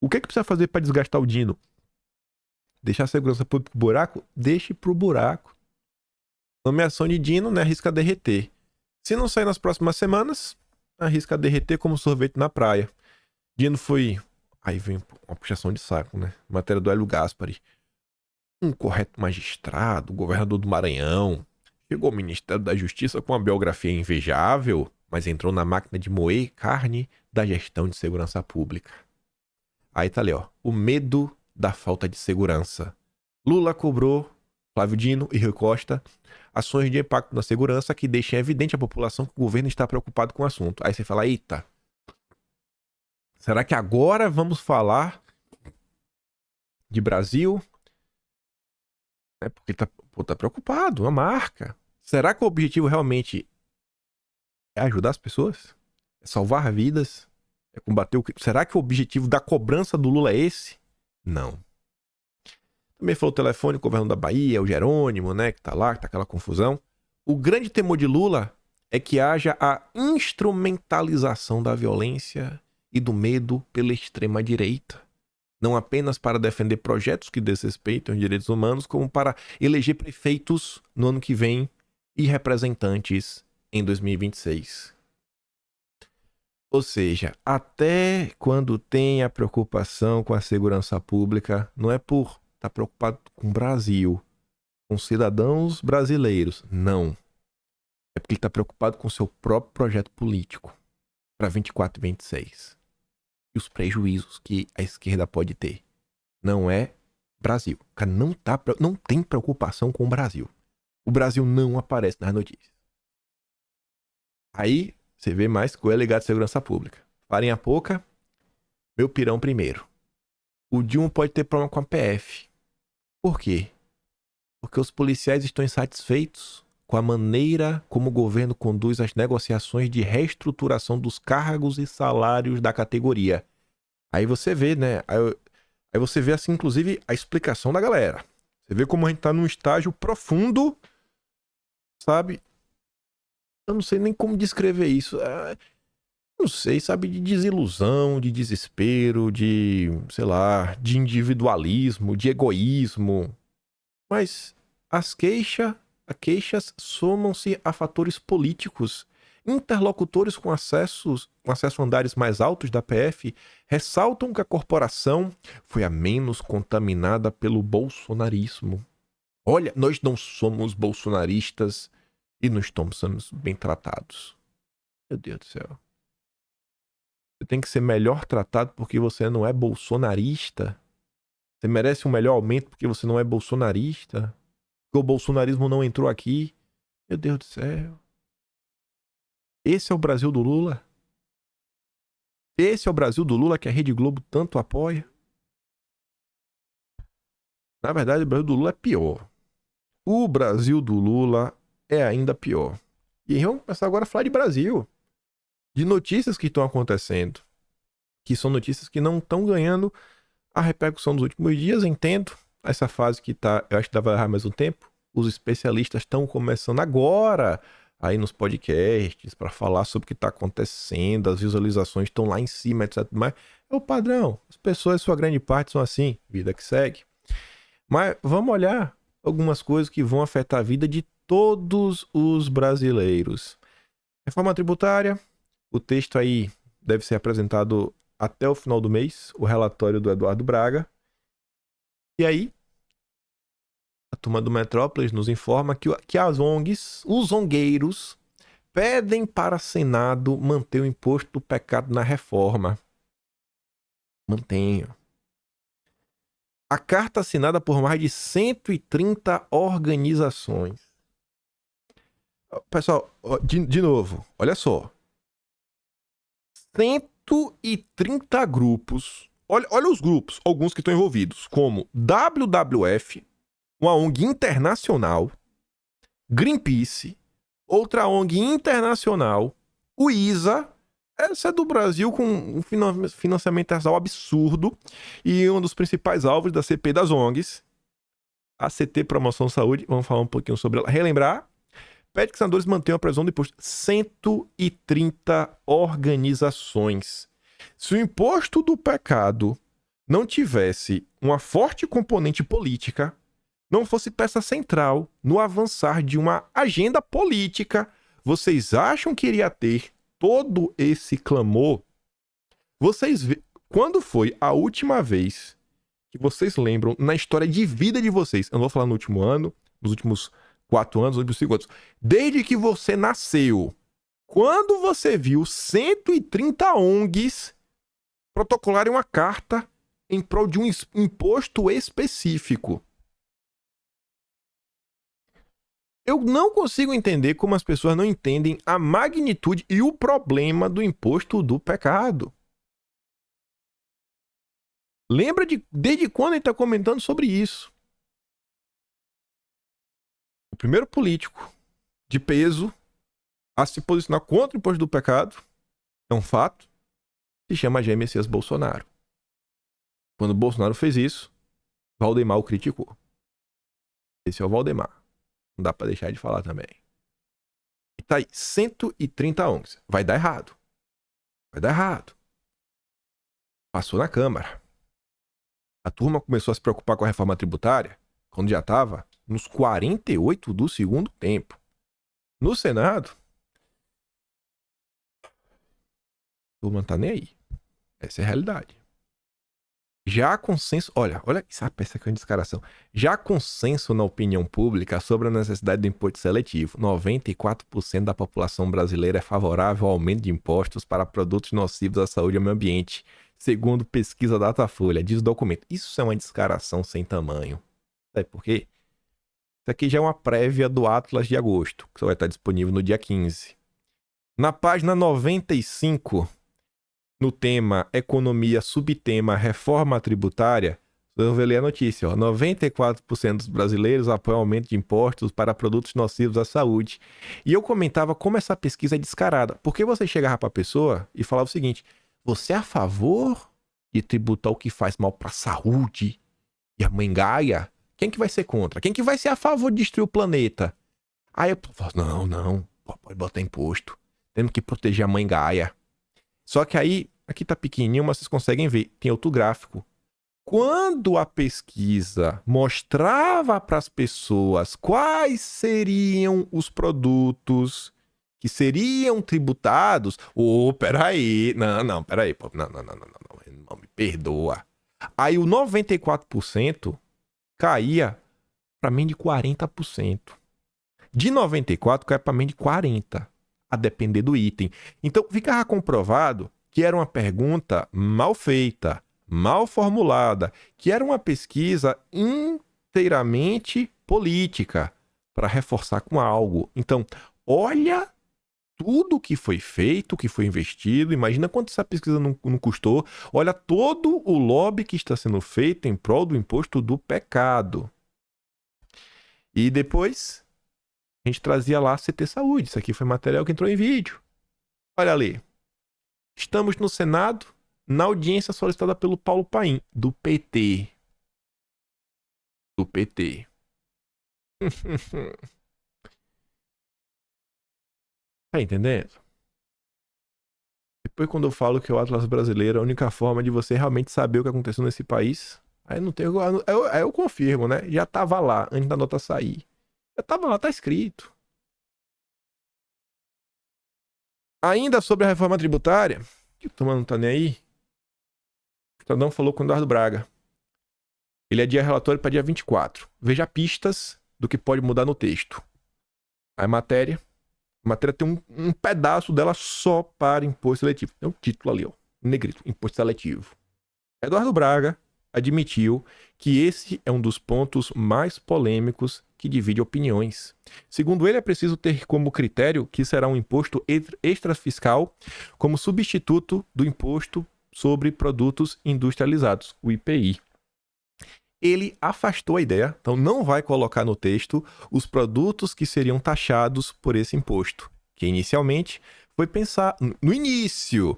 O que é que precisa fazer para desgastar o Dino? Deixar a segurança pública pro buraco? Deixe pro buraco. Nomeação de Dino, né, arrisca derreter. Se não sair nas próximas semanas, arrisca derreter como sorvete na praia. Dino foi... Aí vem uma puxação de saco, né? Matéria do Hélio Gaspari. Um correto magistrado, governador do Maranhão, chegou ao Ministério da Justiça com uma biografia invejável, mas entrou na máquina de moer carne da gestão de segurança pública. Aí tá ali, ó. O medo da falta de segurança. Lula cobrou Flávio Dino e Rui Costa ações de impacto na segurança que deixem evidente à população que o governo está preocupado com o assunto. Aí você fala, eita, será que agora vamos falar de Brasil? É porque tá preocupado, uma marca. Será que o objetivo realmente é ajudar as pessoas? É salvar vidas? É combater o crime? Será que o objetivo da cobrança do Lula é esse? Não. Também falou o telefone, o governador da Bahia, o Jerônimo, né, que tá lá, que tá aquela confusão. O grande temor de Lula é que haja a instrumentalização da violência e do medo pela extrema-direita. Não apenas para defender projetos que desrespeitam os direitos humanos, como para eleger prefeitos no ano que vem e representantes em 2026. Ou seja, até quando tem a preocupação com a segurança pública, não é por estar preocupado com o Brasil, com cidadãos brasileiros. Não. É porque ele está preocupado com o seu próprio projeto político para 24 e 26. E os prejuízos que a esquerda pode ter. Não é Brasil. O cara não tem preocupação com o Brasil. O Brasil não aparece nas notícias. Aí você vê mais com o delegado de segurança pública. Farinha pouca, meu pirão primeiro. O Dilma pode ter problema com a PF. Por quê? Porque os policiais estão insatisfeitos com a maneira como o governo conduz as negociações de reestruturação dos cargos e salários da categoria. Aí você vê, né? Aí você vê, assim, inclusive, a explicação da galera. Você vê como a gente tá num estágio profundo, sabe? Eu não sei nem como descrever isso. Não sei, sabe? De desilusão, de desespero, de, sei lá, de individualismo, de egoísmo. Mas as queixas somam-se a fatores políticos. Interlocutores com acesso a andares mais altos da PF ressaltam que a corporação foi a menos contaminada pelo bolsonarismo. Olha, nós não somos bolsonaristas e não estamos bem tratados. Meu Deus do céu. Você tem que ser melhor tratado porque você não é bolsonarista. Você merece um melhor aumento porque você não é bolsonarista. Porque o bolsonarismo não entrou aqui. Meu Deus do céu. Esse é o Brasil do Lula? Esse é o Brasil do Lula que a Rede Globo tanto apoia? Na verdade, o Brasil do Lula é pior. O Brasil do Lula é ainda pior. E vamos começar agora a falar de Brasil. De notícias que estão acontecendo. Que são notícias que não estão ganhando a repercussão dos últimos dias. Entendo essa fase que tá, eu acho que dava mais um tempo. Os especialistas estão começando agora aí nos podcasts para falar sobre o que está acontecendo, as visualizações estão lá em cima, etc. Mas é o padrão. As pessoas, sua grande parte, são assim, vida que segue. Mas vamos olhar algumas coisas que vão afetar a vida de todos os brasileiros. Reforma tributária, o texto aí deve ser apresentado até o final do mês, o relatório do Eduardo Braga. E aí, a turma do Metrópolis nos informa que as ONGs, os zongueiros, pedem para o Senado manter o imposto do pecado na reforma. Mantenham. A carta assinada por mais de 130 organizações. Pessoal, de novo, olha só. 130 grupos. Olha os grupos, alguns que estão envolvidos, como WWF, uma ONG internacional, Greenpeace, outra ONG internacional, o ISA, essa é do Brasil com um financiamento absurdo e um dos principais alvos da CP das ONGs, a CT Promoção Saúde, vamos falar um pouquinho sobre ela. Relembrar, pede que os senadores mantenham a previsão do imposto. 130 organizações. Se o imposto do pecado não tivesse uma forte componente política, não fosse peça central no avançar de uma agenda política, vocês acham que iria ter todo esse clamor? Quando foi a última vez que vocês lembram na história de vida de vocês? Eu não vou falar no último ano, nos últimos 4 anos, nos últimos 5 anos. Desde que você nasceu, quando você viu 130 ONGs protocolarem uma carta em prol de um imposto específico? Eu não consigo entender como as pessoas não entendem a magnitude e o problema do imposto do pecado. Lembra desde quando a gente está comentando sobre isso? O primeiro político de peso a se posicionar contra o imposto do pecado, é um fato, se chama Jair Messias Bolsonaro. Quando o Bolsonaro fez isso, Valdemar o criticou. Esse é o Valdemar. Não dá pra deixar de falar também. E tá aí, 130 ONGs. Vai dar errado. Vai dar errado. Passou na Câmara. A turma começou a se preocupar com a reforma tributária quando já tava nos 48 do segundo tempo. No Senado, a turma não tá nem aí. Essa é a realidade. Já há consenso, olha essa peça que é uma descaração. Já há consenso na opinião pública sobre a necessidade do imposto seletivo. 94% da população brasileira é favorável ao aumento de impostos para produtos nocivos à saúde e ao meio ambiente. Segundo pesquisa Datafolha, diz o documento. Isso é uma descaração sem tamanho. Sabe por quê? Isso aqui já é uma prévia do Atlas de agosto, que só vai estar disponível no dia 15. Na página 95, no tema Economia, subtema Reforma Tributária, eu vou ler a notícia. 94% dos brasileiros apoiam aumento de impostos para produtos nocivos à saúde. E eu comentava como essa pesquisa é descarada. Porque você chegava para a pessoa e falava o seguinte: você é a favor de tributar o que faz mal para a saúde e a mãe Gaia? Quem que vai ser contra? Quem que vai ser a favor de destruir o planeta? Aí eu falo, não, pode botar imposto. Temos que proteger a mãe Gaia. Só que aí, aqui tá pequenininho, mas vocês conseguem ver, tem outro gráfico. Quando a pesquisa mostrava para as pessoas quais seriam os produtos que seriam tributados, peraí, peraí, não, me perdoa. Aí o 94% caía para mim de 40%. De 94% cai para mim de 40%, a depender do item. Então, ficava comprovado que era uma pergunta mal feita, mal formulada, que era uma pesquisa inteiramente política, para reforçar com algo. Então, olha tudo que foi feito, que foi investido, imagina quanto essa pesquisa não custou, olha todo o lobby que está sendo feito em prol do imposto do pecado. E depois, a gente trazia lá CT Saúde, isso aqui foi material que entrou em vídeo. Olha ali, estamos no Senado, na audiência solicitada pelo Paulo Paim, do PT. Do PT. Tá entendendo? Depois, quando eu falo que o Atlas brasileiro é a única forma de você realmente saber o que aconteceu nesse país, aí não tem. Aí eu confirmo, né? Já tava lá, antes da nota sair. Já tava lá, tá escrito. Ainda sobre a reforma tributária, que o turma não tá nem aí, o Estadão falou com o Eduardo Braga. Ele adia relatório para dia 24. Veja pistas do que pode mudar no texto. A matéria tem um pedaço dela só para imposto seletivo. Tem um título ali, ó, negrito, imposto seletivo. Eduardo Braga admitiu que esse é um dos pontos mais polêmicos que divide opiniões. Segundo ele, é preciso ter como critério que será um imposto extrafiscal como substituto do imposto sobre produtos industrializados, o IPI. Ele afastou a ideia, então não vai colocar no texto os produtos que seriam taxados por esse imposto, que inicialmente foi pensar no início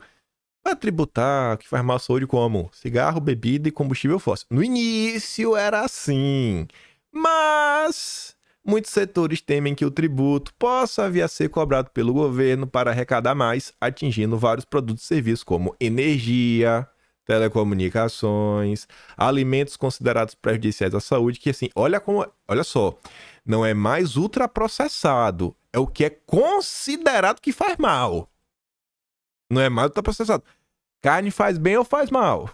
para tributar o que faz mal à saúde como cigarro, bebida e combustível fóssil. No início era assim, mas muitos setores temem que o tributo possa vir a ser cobrado pelo governo para arrecadar mais, atingindo vários produtos e serviços como energia, telecomunicações, alimentos considerados prejudiciais à saúde, que assim, olha só, não é mais ultraprocessado, é o que é considerado que faz mal. Não é mais ultraprocessado. Carne faz bem ou faz mal?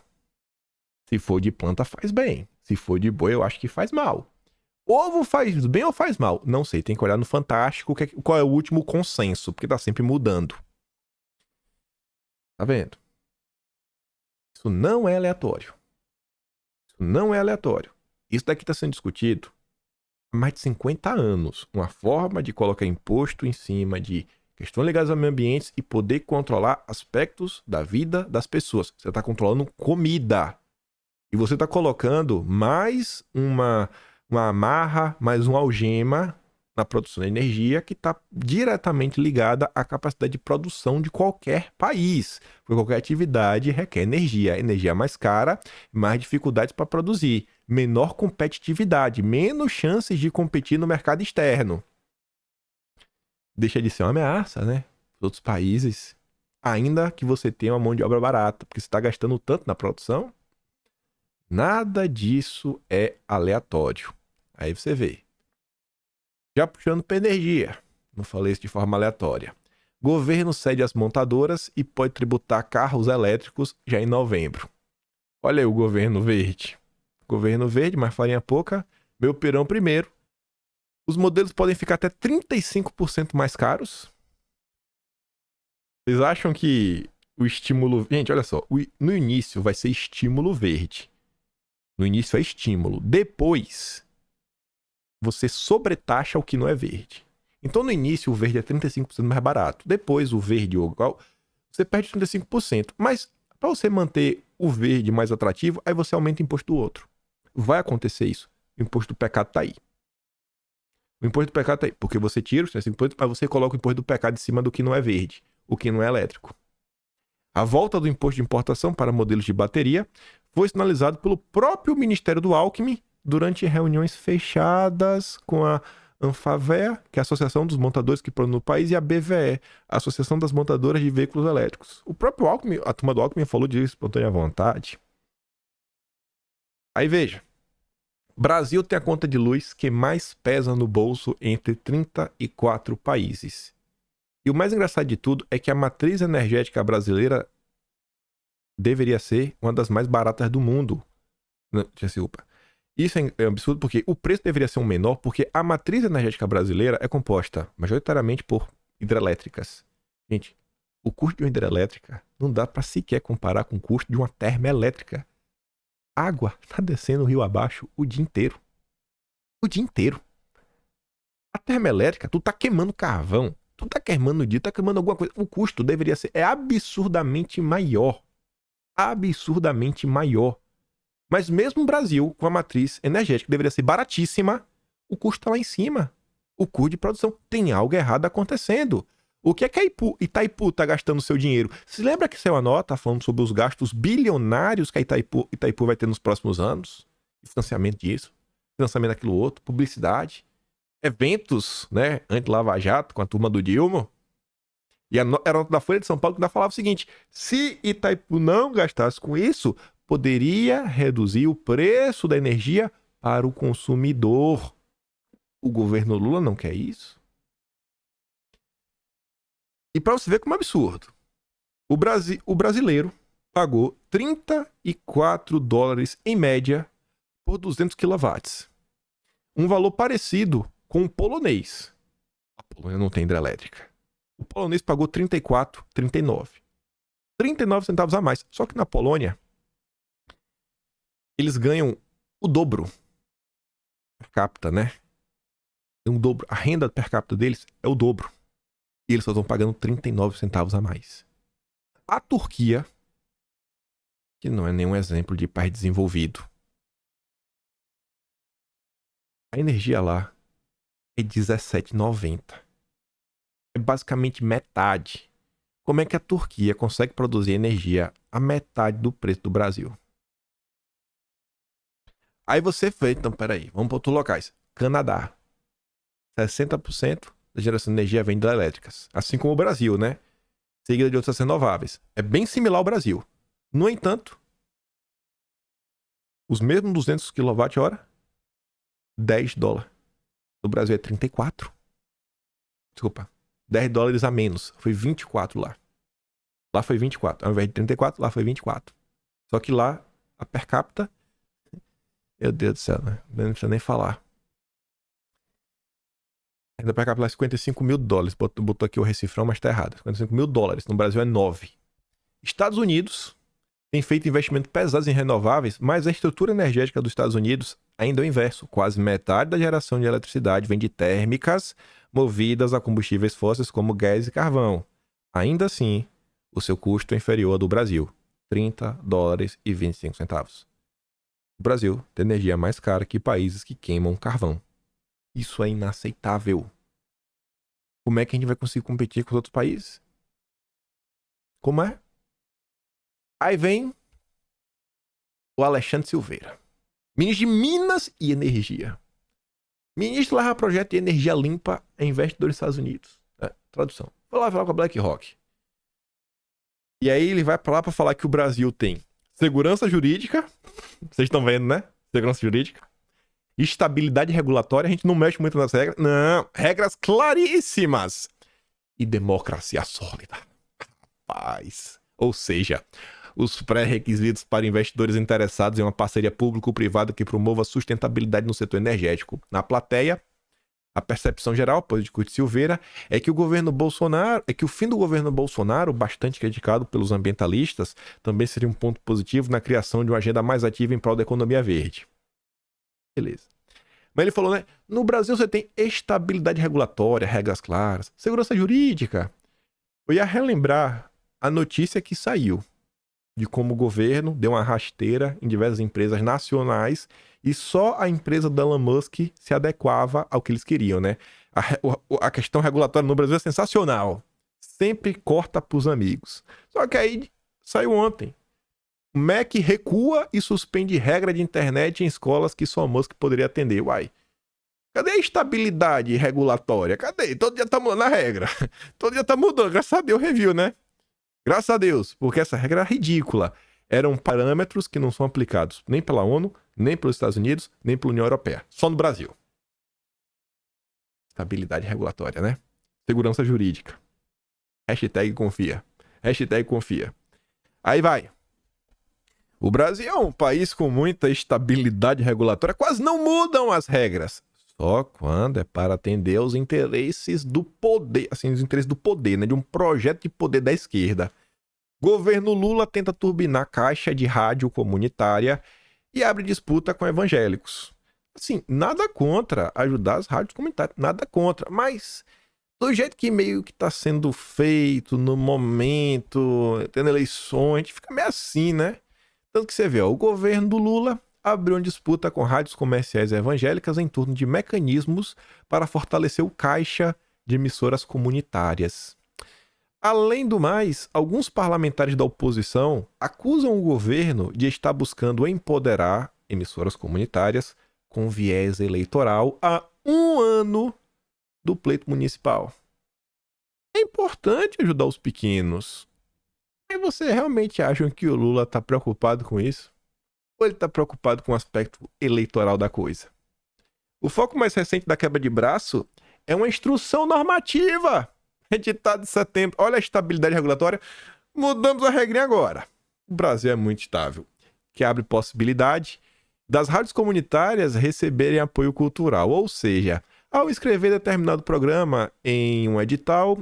Se for de planta, faz bem. Se for de boi, eu acho que faz mal. Ovo faz bem ou faz mal? Não sei, tem que olhar no Fantástico qual é o último consenso, porque tá sempre mudando. Tá vendo? Isso não é aleatório. Isso não é aleatório. Isso daqui está sendo discutido há mais de 50 anos. Uma forma de colocar imposto em cima de questões ligadas ao meio ambiente e poder controlar aspectos da vida das pessoas. Você está controlando comida. E você está colocando mais uma amarra, mais uma algema na produção de energia que está diretamente ligada à capacidade de produção de qualquer país. Porque qualquer atividade requer energia. Energia mais cara, mais dificuldades para produzir. Menor competitividade, menos chances de competir no mercado externo. Deixa de ser uma ameaça, né? Os outros países, ainda que você tenha uma mão de obra barata, porque você está gastando tanto na produção. Nada disso é aleatório. Aí você vê. Já puxando para energia. Não falei isso de forma aleatória. Governo cede às montadoras e pode tributar carros elétricos já em novembro. Olha aí o governo verde. Governo verde, mais farinha pouca. Meu pirão primeiro. Os modelos podem ficar até 35% mais caros. Vocês acham que o estímulo... Gente, olha só. No início vai ser estímulo verde. No início é estímulo. Depois, você sobretaxa o que não é verde. Então, no início, o verde é 35% mais barato. Depois, o verde igual, você perde 35%. Mas, para você manter o verde mais atrativo, aí você aumenta o imposto do outro. Vai acontecer isso. O imposto do pecado tá aí. O imposto do pecado tá aí. Porque você tira os 35%, mas você coloca o imposto do pecado em cima do que não é verde. O que não é elétrico. A volta do imposto de importação para modelos de bateria foi sinalizado pelo próprio Ministério do Alckmin durante reuniões fechadas com a Anfavea, que é a Associação dos Montadores que produzem no país, e a BVE, a Associação das Montadoras de Veículos Elétricos. O próprio Alckmin, a turma do Alckmin falou disso, espontânea vontade. Aí veja, Brasil tem a conta de luz que mais pesa no bolso entre 34 países. E o mais engraçado de tudo é que a matriz energética brasileira deveria ser uma das mais baratas do mundo. Desculpa. Isso é absurdo porque o preço deveria ser um menor porque a matriz energética brasileira é composta majoritariamente por hidrelétricas. Gente, o custo de uma hidrelétrica não dá para sequer comparar com o custo de uma termoelétrica. Água tá descendo o rio abaixo o dia inteiro. O dia inteiro. A termoelétrica, tu tá queimando carvão. Tu tá queimando o dia, tá queimando alguma coisa. O custo deveria ser... É absurdamente maior. Absurdamente maior. Mas mesmo o Brasil, com a matriz energética que deveria ser baratíssima, o custo tá lá em cima. O custo de produção. Tem algo errado acontecendo. O que é que a Itaipu tá gastando seu dinheiro? Se lembra que saiu a nota falando sobre os gastos bilionários que a Itaipu vai ter nos próximos anos? Financiamento disso, financiamento daquilo outro, publicidade, eventos, né, anti-Lava Jato com a turma do Dilma. E era a nota da Folha de São Paulo que ainda falava o seguinte: se Itaipu não gastasse com isso, poderia reduzir o preço da energia para o consumidor. O governo Lula não quer isso. E para você ver como é absurdo, o brasileiro pagou $34 em média por 200 kW. Um valor parecido com o polonês. A Polônia não tem hidrelétrica. O polonês pagou 34, 39. 39 centavos a mais. Só que na Polônia, eles ganham o dobro per capita, né? Um dobro. A renda per capita deles é o dobro. E eles só estão pagando 39 centavos a mais. A Turquia, que não é nenhum exemplo de país desenvolvido, a energia lá é R$17,90. É basicamente metade. Como é que a Turquia consegue produzir energia a metade do preço do Brasil? Aí você fez, então peraí, vamos para outros locais. Canadá. 60% da geração de energia vem de elétricas. Assim como o Brasil, né? Seguida de outras renováveis. É bem similar ao Brasil. No entanto, os mesmos 200 kWh, $10. No Brasil é 34. Desculpa. $10 a menos. Foi 24 lá. Lá foi 24. Ao invés de 34, lá foi 24. Só que lá, a per capita... Meu Deus do céu, né? Não precisa nem falar. Ainda per capita lá $55 mil. Botou aqui o recifrão, mas tá errado. $55 mil. No Brasil é 9. Estados Unidos tem feito investimentos pesados em renováveis, mas a estrutura energética dos Estados Unidos ainda é o inverso. Quase metade da geração de eletricidade vem de térmicas movidas a combustíveis fósseis como gás e carvão. Ainda assim, o seu custo é inferior ao do Brasil, $30,25. O Brasil tem energia mais cara que países que queimam carvão. Isso é inaceitável. Como é que a gente vai conseguir competir com os outros países? Como é? Aí vem o Alexandre Silveira, ministro de Minas e Energia. Ministro leva projeto de energia limpa a investidores dos Estados Unidos. Tradução. Vou lá falar com a BlackRock. E aí ele vai pra lá pra falar que o Brasil tem segurança jurídica. Vocês estão vendo, né? Segurança jurídica. Estabilidade regulatória. A gente não mexe muito nas regras. Não. Regras claríssimas. E democracia sólida. Paz. Ou seja, os pré-requisitos para investidores interessados em uma parceria público-privada que promova a sustentabilidade no setor energético. Na plateia, A percepção geral, pois de Curtis Silveira, é que o fim do governo Bolsonaro, bastante criticado pelos ambientalistas, também seria um ponto positivo na criação de uma agenda mais ativa em prol da economia verde. Beleza. Mas ele falou, né? No Brasil você tem estabilidade regulatória, regras claras, segurança jurídica. Eu ia relembrar a notícia que saiu de como o governo deu uma rasteira em diversas empresas nacionais e só a empresa do Elon Musk se adequava ao que eles queriam, né? A questão regulatória no Brasil é sensacional. Sempre corta pros amigos. Só que aí saiu ontem. O MEC recua e suspende regra de internet em escolas que só Musk poderia atender. Uai, cadê a estabilidade regulatória? Cadê? Todo dia tá mudando a regra. Todo dia tá mudando. Graças a Deus, review, né? Graças a Deus, porque essa regra é ridícula. Eram parâmetros que não são aplicados nem pela ONU, nem pelos Estados Unidos, nem pela União Europeia. Só no Brasil. Estabilidade regulatória, né? Segurança jurídica. Hashtag confia. Hashtag confia. Aí vai. O Brasil é um país com muita estabilidade regulatória. Quase não mudam as regras. Só quando é para atender aos interesses do poder. Assim, os interesses do poder, né? De um projeto de poder da esquerda. Governo Lula tenta turbinar caixa de rádio comunitária e abre disputa com evangélicos. Assim, nada contra ajudar as rádios comunitárias, nada contra, mas do jeito que meio que tá sendo feito no momento, tendo eleições, a gente fica meio assim, né? Tanto que você vê, ó, o governo do Lula abriu uma disputa com rádios comerciais evangélicas em torno de mecanismos para fortalecer o caixa de emissoras comunitárias. Além do mais, alguns parlamentares da oposição acusam o governo de estar buscando empoderar emissoras comunitárias com viés eleitoral há um ano do pleito municipal. É importante ajudar os pequenos. Mas você realmente acha que o Lula está preocupado com isso? Ou ele está preocupado com o aspecto eleitoral da coisa? O foco mais recente da quebra de braço é uma instrução normativa editado em setembro. Olha a estabilidade regulatória. Mudamos a regrinha agora. O Brasil é muito estável, que abre possibilidade das rádios comunitárias receberem apoio cultural. Ou seja, ao escrever determinado programa em um edital,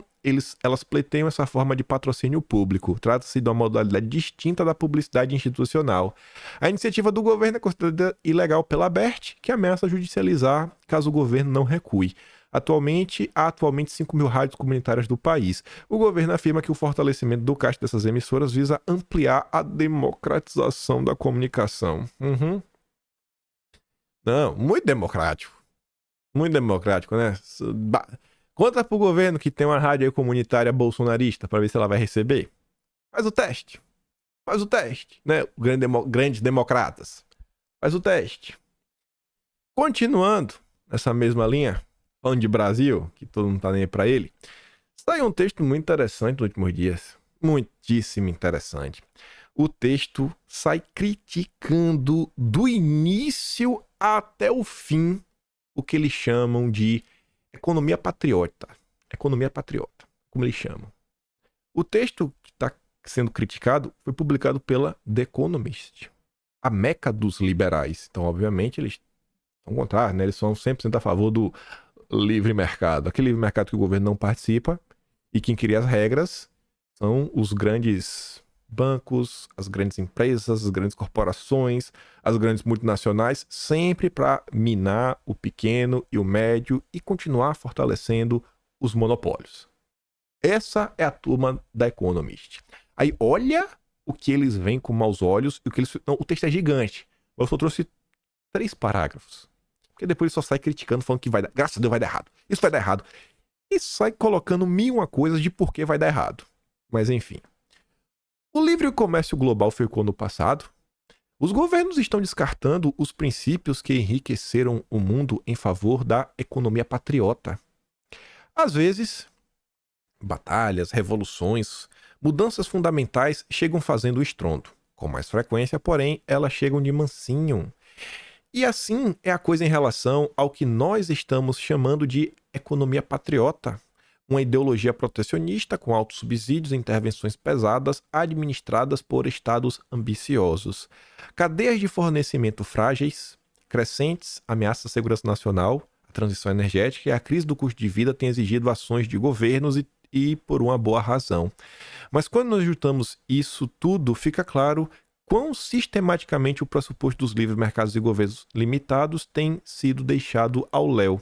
elas pleiteiam essa forma de patrocínio público. Trata-se de uma modalidade distinta da publicidade institucional. A iniciativa do governo é considerada ilegal pela ABERT, que ameaça judicializar caso o governo não recue. Há atualmente 5.000 rádios comunitárias do país. O governo afirma que o fortalecimento do caixa dessas emissoras visa ampliar a democratização da comunicação. Não, muito democrático. Muito democrático, né? Conta pro governo que tem uma rádio aí comunitária bolsonarista para ver se ela vai receber. Faz o teste. Faz o teste, né? Grandes democratas. Faz o teste. Continuando nessa mesma linha, falando de Brasil, que todo mundo tá nem aí pra ele, saiu um texto muito interessante nos últimos dias. Muitíssimo interessante. O texto sai criticando do início até o fim o que eles chamam de economia patriota. Economia patriota, como eles chamam. O texto que está sendo criticado foi publicado pela The Economist, a meca dos liberais. Então, obviamente, eles são contrários, né? Eles são 100% a favor do livre mercado. Aquele livre mercado que o governo não participa e quem cria as regras são os grandes bancos, as grandes empresas, as grandes corporações, as grandes multinacionais, sempre para minar o pequeno e o médio e continuar fortalecendo os monopólios. Essa é a turma da Economist. Aí olha o que eles veem com maus olhos e o que eles... Não, o texto é gigante. Eu só trouxe 3 parágrafos. Porque depois ele só sai criticando, falando que vai dar... Graças a Deus vai dar errado. Isso vai dar errado. E sai colocando 1001 coisas de por que vai dar errado. Mas enfim. O livre comércio global ficou no passado. Os governos estão descartando os princípios que enriqueceram o mundo em favor da economia patriota. Às vezes, batalhas, revoluções, mudanças fundamentais chegam fazendo estrondo. Com mais frequência, porém, elas chegam de mansinho. E assim é a coisa em relação ao que nós estamos chamando de economia patriota. Uma ideologia protecionista com altos subsídios e intervenções pesadas administradas por estados ambiciosos. Cadeias de fornecimento frágeis, crescentes ameaças à segurança nacional, A transição energética e a crise do custo de vida têm exigido ações de governos e por uma boa razão. Mas quando nós juntamos isso tudo, fica claro quão sistematicamente o pressuposto dos livres mercados e governos limitados tem sido deixado ao léu.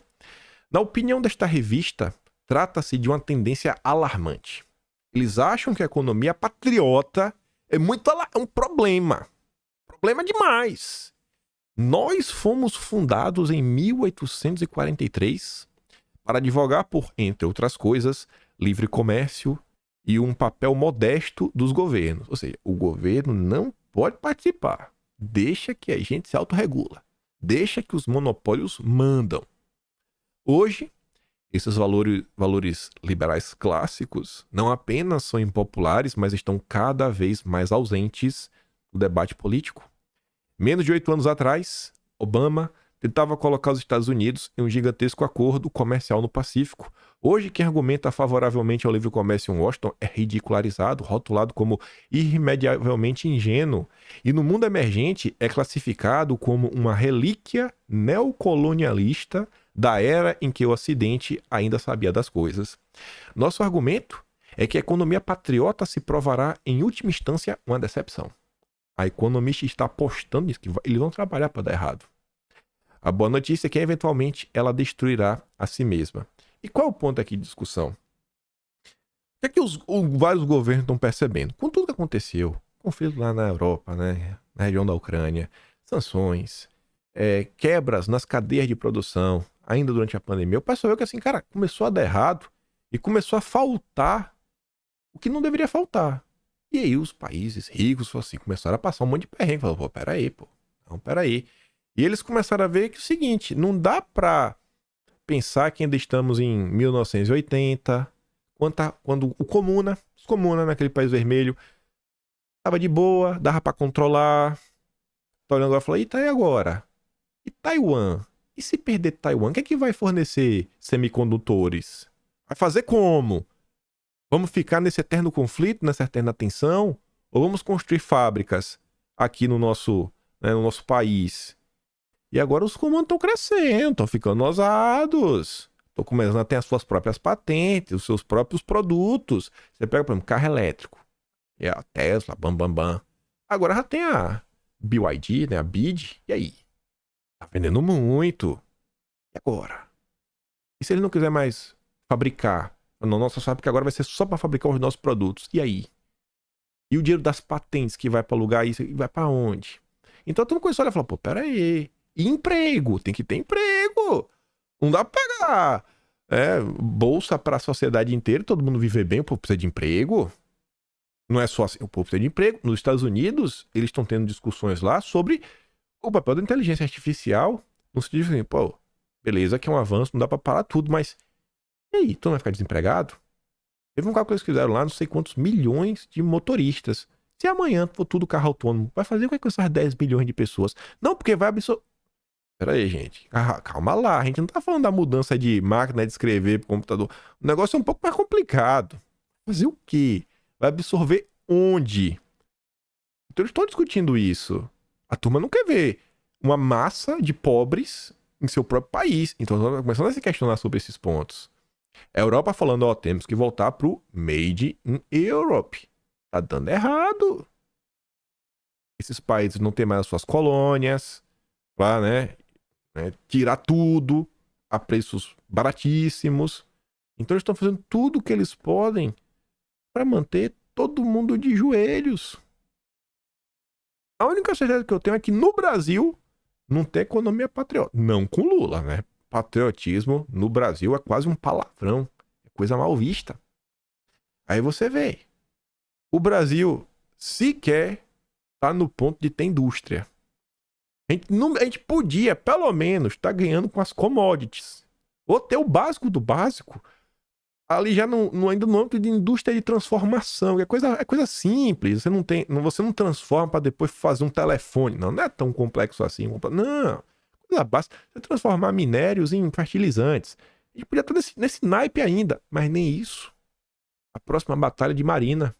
Na opinião desta revista, trata-se de uma tendência alarmante. Eles acham que a economia patriota é um problema. Problema demais. Nós fomos fundados em 1843 para advogar por, entre outras coisas, livre comércio e um papel modesto dos governos. Ou seja, o governo não pode participar. Deixa que a gente se autorregula. Deixa que os monopólios mandam. Hoje, esses valores liberais clássicos não apenas são impopulares, mas estão cada vez mais ausentes do debate político. Menos de 8 anos atrás, Obama tentava colocar os Estados Unidos em um gigantesco acordo comercial no Pacífico. Hoje, quem argumenta favoravelmente ao livre comércio em Washington é ridicularizado, rotulado como irremediavelmente ingênuo, e no mundo emergente é classificado como uma relíquia neocolonialista da era em que o Ocidente ainda sabia das coisas. Nosso argumento é que a economia patriota se provará, em última instância, uma decepção. A economista está apostando nisso, que eles vão trabalhar para dar errado. A boa notícia é que, eventualmente, ela destruirá a si mesma. E qual é o ponto aqui de discussão? O que é que vários governos estão percebendo? Com tudo que aconteceu, conflito lá na Europa, né, na região da Ucrânia, sanções, quebras nas cadeias de produção, ainda durante a pandemia, o pessoal viu que assim, cara, começou a dar errado e começou a faltar o que não deveria faltar. E aí os países ricos assim, começaram a passar um monte de perrengue. Falaram, pô, peraí. E eles começaram a ver que é o seguinte, não dá pra pensar que ainda estamos em 1980, quando os Comuna naquele país vermelho, tava de boa, dava pra controlar. Tô olhando agora e falei, e tá aí agora? E Taiwan? E se perder Taiwan, quem é que vai fornecer semicondutores? Vai fazer como? Vamos ficar nesse eterno conflito, nessa eterna tensão? Ou vamos construir fábricas aqui no nosso país? E agora os comandos estão crescendo, estão ficando ousados. Estão começando a ter as suas próprias patentes, os seus próprios produtos. Você pega, por exemplo, carro elétrico. É a Tesla, bam. Agora já tem a BYD, né? A BYD. E aí? Tá vendendo muito. E agora? E se ele não quiser mais fabricar? Não, nossa fábrica agora vai ser só para fabricar os nossos produtos. E aí? E o dinheiro das patentes que vai para alugar isso, vai para onde? Então todo mundo começou a olhar e falar, pô, peraí. E emprego? Tem que ter emprego. Não dá pra pegar bolsa para a sociedade inteira, todo mundo viver bem, o povo precisa de emprego. Não é só assim, o povo precisa de emprego. Nos Estados Unidos, eles estão tendo discussões lá sobre o papel da inteligência artificial. No sentido assim, pô, beleza que é um avanço, não dá pra parar tudo, mas e aí, tu não vai ficar desempregado? Teve um cálculo que eles fizeram lá, não sei quantos milhões de motoristas. Se amanhã for tudo carro autônomo, vai fazer o que com essas 10 milhões de pessoas? Não, porque vai absorver. Pera aí, gente. Calma lá. A gente não tá falando da mudança de máquina de escrever pro computador. O negócio é um pouco mais complicado. Fazer o quê? Vai absorver onde? Então eles estão discutindo isso. A turma não quer ver uma massa de pobres em seu próprio país. Então estão começando a se questionar sobre esses pontos. A Europa falando, ó, temos que voltar pro Made in Europe. Tá dando errado. Esses países não têm mais as suas colônias. Lá, né? Tirar tudo a preços baratíssimos. Então eles estão fazendo tudo o que eles podem para manter todo mundo de joelhos. A única certeza que eu tenho é que no Brasil não tem economia patriota. Não com Lula, né? Patriotismo no Brasil é quase um palavrão. É coisa mal vista. Aí você vê. O Brasil sequer tá no ponto de ter indústria. A gente podia, pelo menos, estar ganhando com as commodities. Ou ter o básico do básico. Ali já ainda no âmbito de indústria de transformação. É coisa simples. Você não transforma para depois fazer um telefone. Não é tão complexo assim. Não. Coisa básica. Você transformar minérios em fertilizantes. A gente podia estar nesse naipe ainda. Mas nem isso. A próxima batalha de Marina.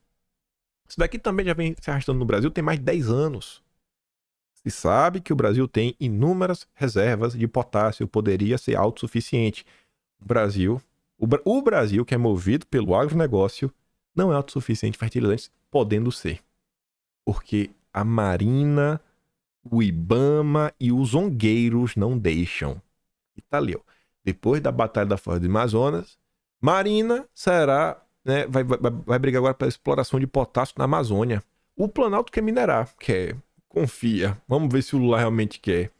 Isso daqui também já vem se arrastando no Brasil tem mais de 10 anos. Se sabe que o Brasil tem inúmeras reservas de potássio, poderia ser autossuficiente. O Brasil, que é movido pelo agronegócio, não é autossuficiente em fertilizantes, podendo ser. Porque a Marina, o IBAMA e os zongueiros não deixam. E tá ali, ó. Depois da Batalha da Foz do Amazonas, Marina será, né, vai brigar agora pela exploração de potássio na Amazônia. O Planalto quer minerar, confia. Vamos ver se o Lula realmente quer.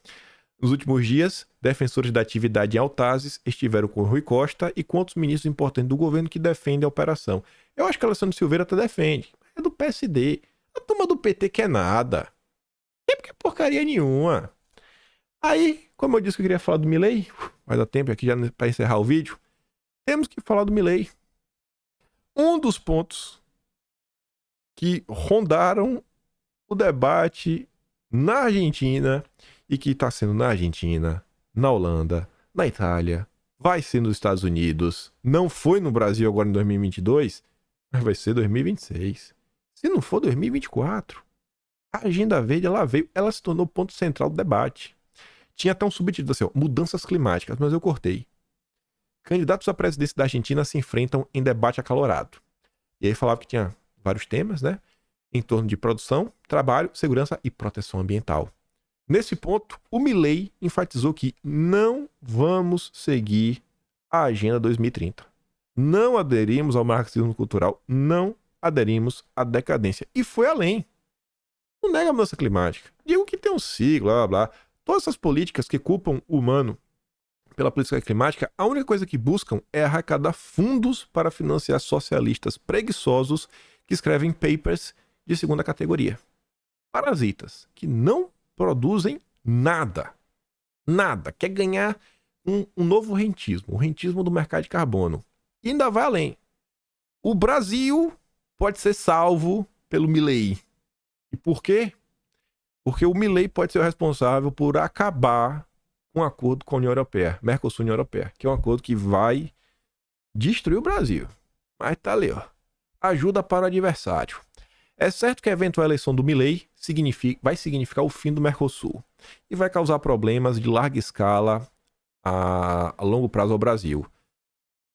Nos últimos dias, defensores da atividade em Altazes estiveram com Rui Costa e com outros ministros importantes do governo que defendem a operação. Eu acho que Alessandro Silveira até defende. É do PSD. A turma do PT quer nada. É porque porcaria nenhuma. Aí, como eu disse que eu queria falar do Milei, vai dar tempo aqui já para encerrar o vídeo, temos que falar do Milei. Um dos pontos que rondaram o debate na Argentina e que está sendo na Argentina, na Holanda, na Itália, vai ser nos Estados Unidos, não foi no Brasil agora em 2022, mas vai ser 2026. Se não for 2024, a Agenda Verde ela se tornou ponto central do debate. Tinha até um subtítulo assim, ó, mudanças climáticas, mas eu cortei. Candidatos à presidência da Argentina se enfrentam em debate acalorado. E aí falava que tinha vários temas, né? Em torno de produção, trabalho, segurança e proteção ambiental. Nesse ponto, o Milei enfatizou que não vamos seguir a Agenda 2030. Não aderimos ao marxismo cultural, não aderimos à decadência. E foi além. Não nega a mudança climática. Digo que tem um ciclo, blá, blá, blá. Todas essas políticas que culpam o humano pela política climática, a única coisa que buscam é arrecadar fundos para financiar socialistas preguiçosos que escrevem papers de segunda categoria. Parasitas, que não produzem nada. Nada. Quer ganhar um novo rentismo, o rentismo do mercado de carbono. E ainda vai além. O Brasil pode ser salvo pelo Milei. E por quê? Porque o Milei pode ser o responsável por acabar com um acordo com a União Europeia, Mercosul União Europeia, que é um acordo que vai destruir o Brasil. Mas tá ali, ó. Ajuda para o adversário. É certo que a eventual eleição do Milei vai significar o fim do Mercosul e vai causar problemas de larga escala a longo prazo ao Brasil.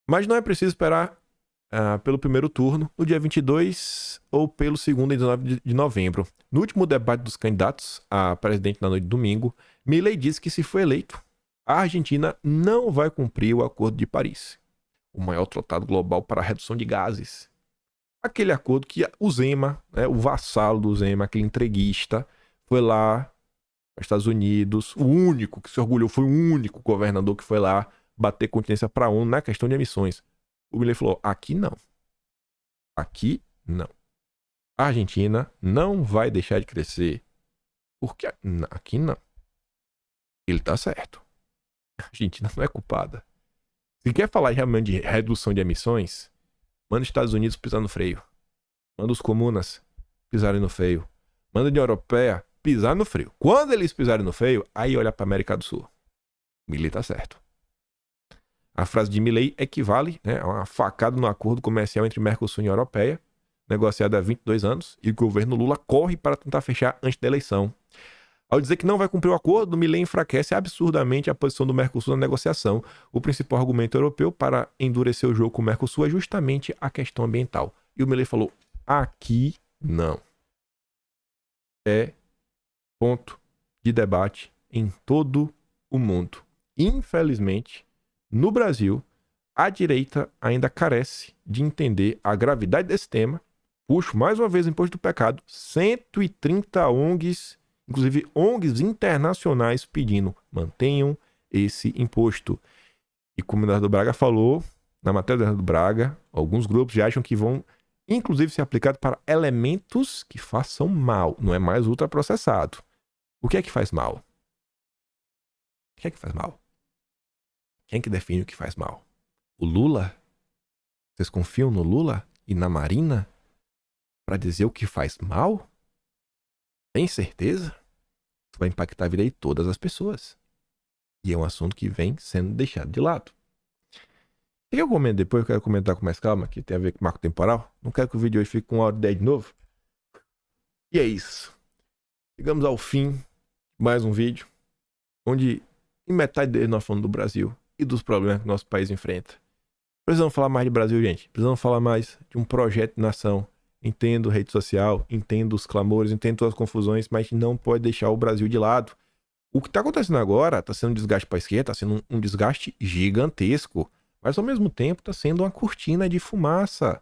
Mas não é preciso esperar pelo primeiro turno, no dia 22 ou pelo segundo, em 19 de novembro. No último debate dos candidatos a presidente na noite de domingo, Milei disse que, se for eleito, a Argentina não vai cumprir o Acordo de Paris, o maior tratado global para a redução de gases. Aquele acordo que o Zema, né, o vassalo do Zema, aquele entreguista, foi lá para os Estados Unidos, o único que se orgulhou, foi o único governador que foi lá bater continência para a ONU na questão de emissões. O Milei falou, aqui não. Aqui não. A Argentina não vai deixar de crescer. Porque aqui não. Ele tá certo. A Argentina não é culpada. Se quer falar realmente de redução de emissões, manda os Estados Unidos pisar no freio. Manda os comunas pisarem no freio. Manda a União Europeia pisar no freio. Quando eles pisarem no freio, aí olha para a América do Sul. O Milei tá certo. A frase de Milei equivale, né, a uma facada no acordo comercial entre Mercosul e União Europeia, negociado há 22 anos, e o governo Lula corre para tentar fechar antes da eleição. Ao dizer que não vai cumprir o acordo, Milei enfraquece absurdamente a posição do Mercosul na negociação. O principal argumento europeu para endurecer o jogo com o Mercosul é justamente a questão ambiental. E o Milei falou, aqui não. É ponto de debate em todo o mundo. Infelizmente, no Brasil, a direita ainda carece de entender a gravidade desse tema. Puxo mais uma vez o imposto do pecado. 130 ONGs, inclusive ONGs internacionais, pedindo mantenham esse imposto. E como o Eduardo Braga falou, na matéria do Eduardo Braga, alguns grupos já acham que vão, inclusive, ser aplicados para elementos que façam mal. Não é mais ultraprocessado. O que é que faz mal? O que é que faz mal? Quem é que define o que faz mal? O Lula? Vocês confiam no Lula e na Marina para dizer o que faz mal? Tem certeza? Isso vai impactar a vida de todas as pessoas. E é um assunto que vem sendo deixado de lado. O que eu comento depois? Eu quero comentar com mais calma, que tem a ver com marco temporal. Não quero que o vídeo hoje fique com 1 hora e 10 de novo. E é isso. Chegamos ao fim mais um vídeo onde em metade dele nós falamos do Brasil e dos problemas que o nosso país enfrenta. Precisamos falar mais de Brasil, gente. Precisamos falar mais de um projeto de nação. Entendo rede social, entendo os clamores, entendo todas as confusões, mas não pode deixar o Brasil de lado. O que está acontecendo agora está sendo um desgaste para a esquerda, está sendo um desgaste gigantesco, mas ao mesmo tempo está sendo uma cortina de fumaça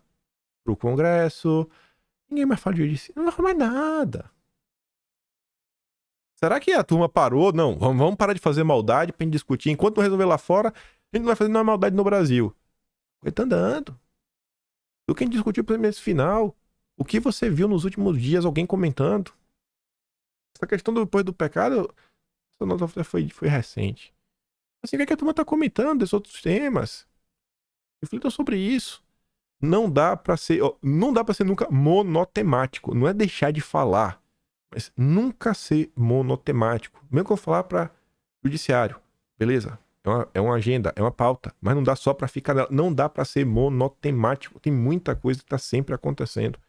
para o Congresso. Ninguém mais fala de justiça, não fala mais nada. Será que a turma parou? Não, vamos parar de fazer maldade pra gente discutir. Enquanto não resolver lá fora, a gente não vai fazer nenhuma maldade no Brasil. Ele tá andando. O que a gente discutiu nesse final? O que você viu nos últimos dias alguém comentando? Essa questão depois do pecado, essa nota foi recente. Assim, o que a turma tá comentando desses outros temas? Reflitam sobre isso. Não dá pra ser nunca monotemático. Não é deixar de falar, mas nunca ser monotemático. Mesmo que eu falar para judiciário, beleza? É uma agenda, é uma pauta, mas não dá só para ficar nela. Não dá para ser monotemático. Tem muita coisa que tá sempre acontecendo.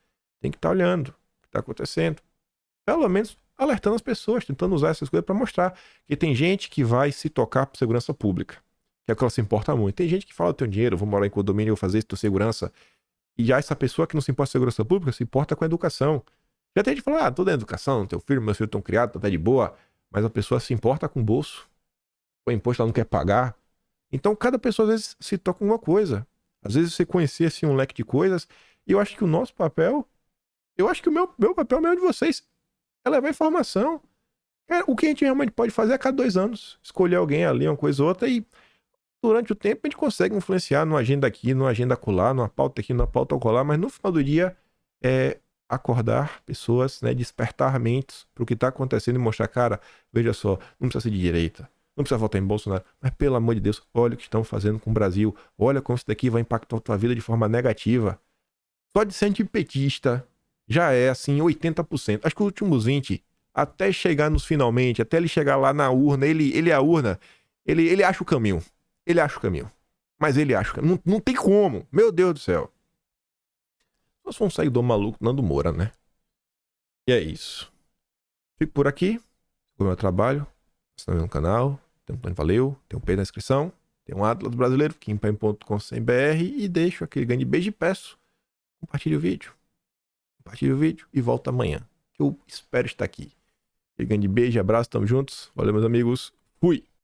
Tem que estar olhando o que tá acontecendo. Pelo menos alertando as pessoas, tentando usar essas coisas para mostrar que tem gente que vai se tocar por segurança pública, que é o que ela se importa muito. Tem gente que fala: eu tenho dinheiro, eu vou morar em condomínio, eu vou fazer isso, segurança. E já essa pessoa que não se importa com segurança pública se importa com a educação. Já tem gente que fala: tô dentro da educação, teu filho, meus filhos estão criados, tá até de boa. Mas a pessoa se importa com o bolso. O imposto ela não quer pagar. Então cada pessoa às vezes se toca com uma coisa. Às vezes você conhecer assim um leque de coisas. E eu acho que o nosso papel, eu acho que o meu papel, mesmo de vocês, é levar informação. Cara, o que a gente realmente pode fazer a cada 2 anos. Escolher alguém ali, uma coisa ou outra, e durante o tempo a gente consegue influenciar numa agenda aqui, numa agenda acolá, numa pauta aqui, numa pauta acolá, mas no final do dia é acordar pessoas, né, despertar mentes para o que está acontecendo e mostrar: cara, veja só, não precisa ser de direita, não precisa votar em Bolsonaro, mas pelo amor de Deus, olha o que estão fazendo com o Brasil, olha como isso daqui vai impactar a tua vida de forma negativa. Só de ser antipetista já é assim 80%. Acho que os últimos 20%, até chegar nos finalmente, até ele chegar lá na urna, ele é a urna, ele acha o caminho. Ele acha o caminho. Mas ele acha o caminho. Não tem como. Meu Deus do céu. Nós fomos um seguidor maluco, Nando Moura, né? E é isso. Fico por aqui. Com o meu trabalho. Se no canal. Tem um plano valeu. Tem um P na descrição. Tem um Atlas brasileiro. Kimpai.com.br. E deixo aquele grande beijo e peço: compartilhe o vídeo. Compartilhe o vídeo e volta amanhã. Que eu espero estar aqui. Aquele grande beijo, abraço, tamo juntos. Valeu, meus amigos. Fui!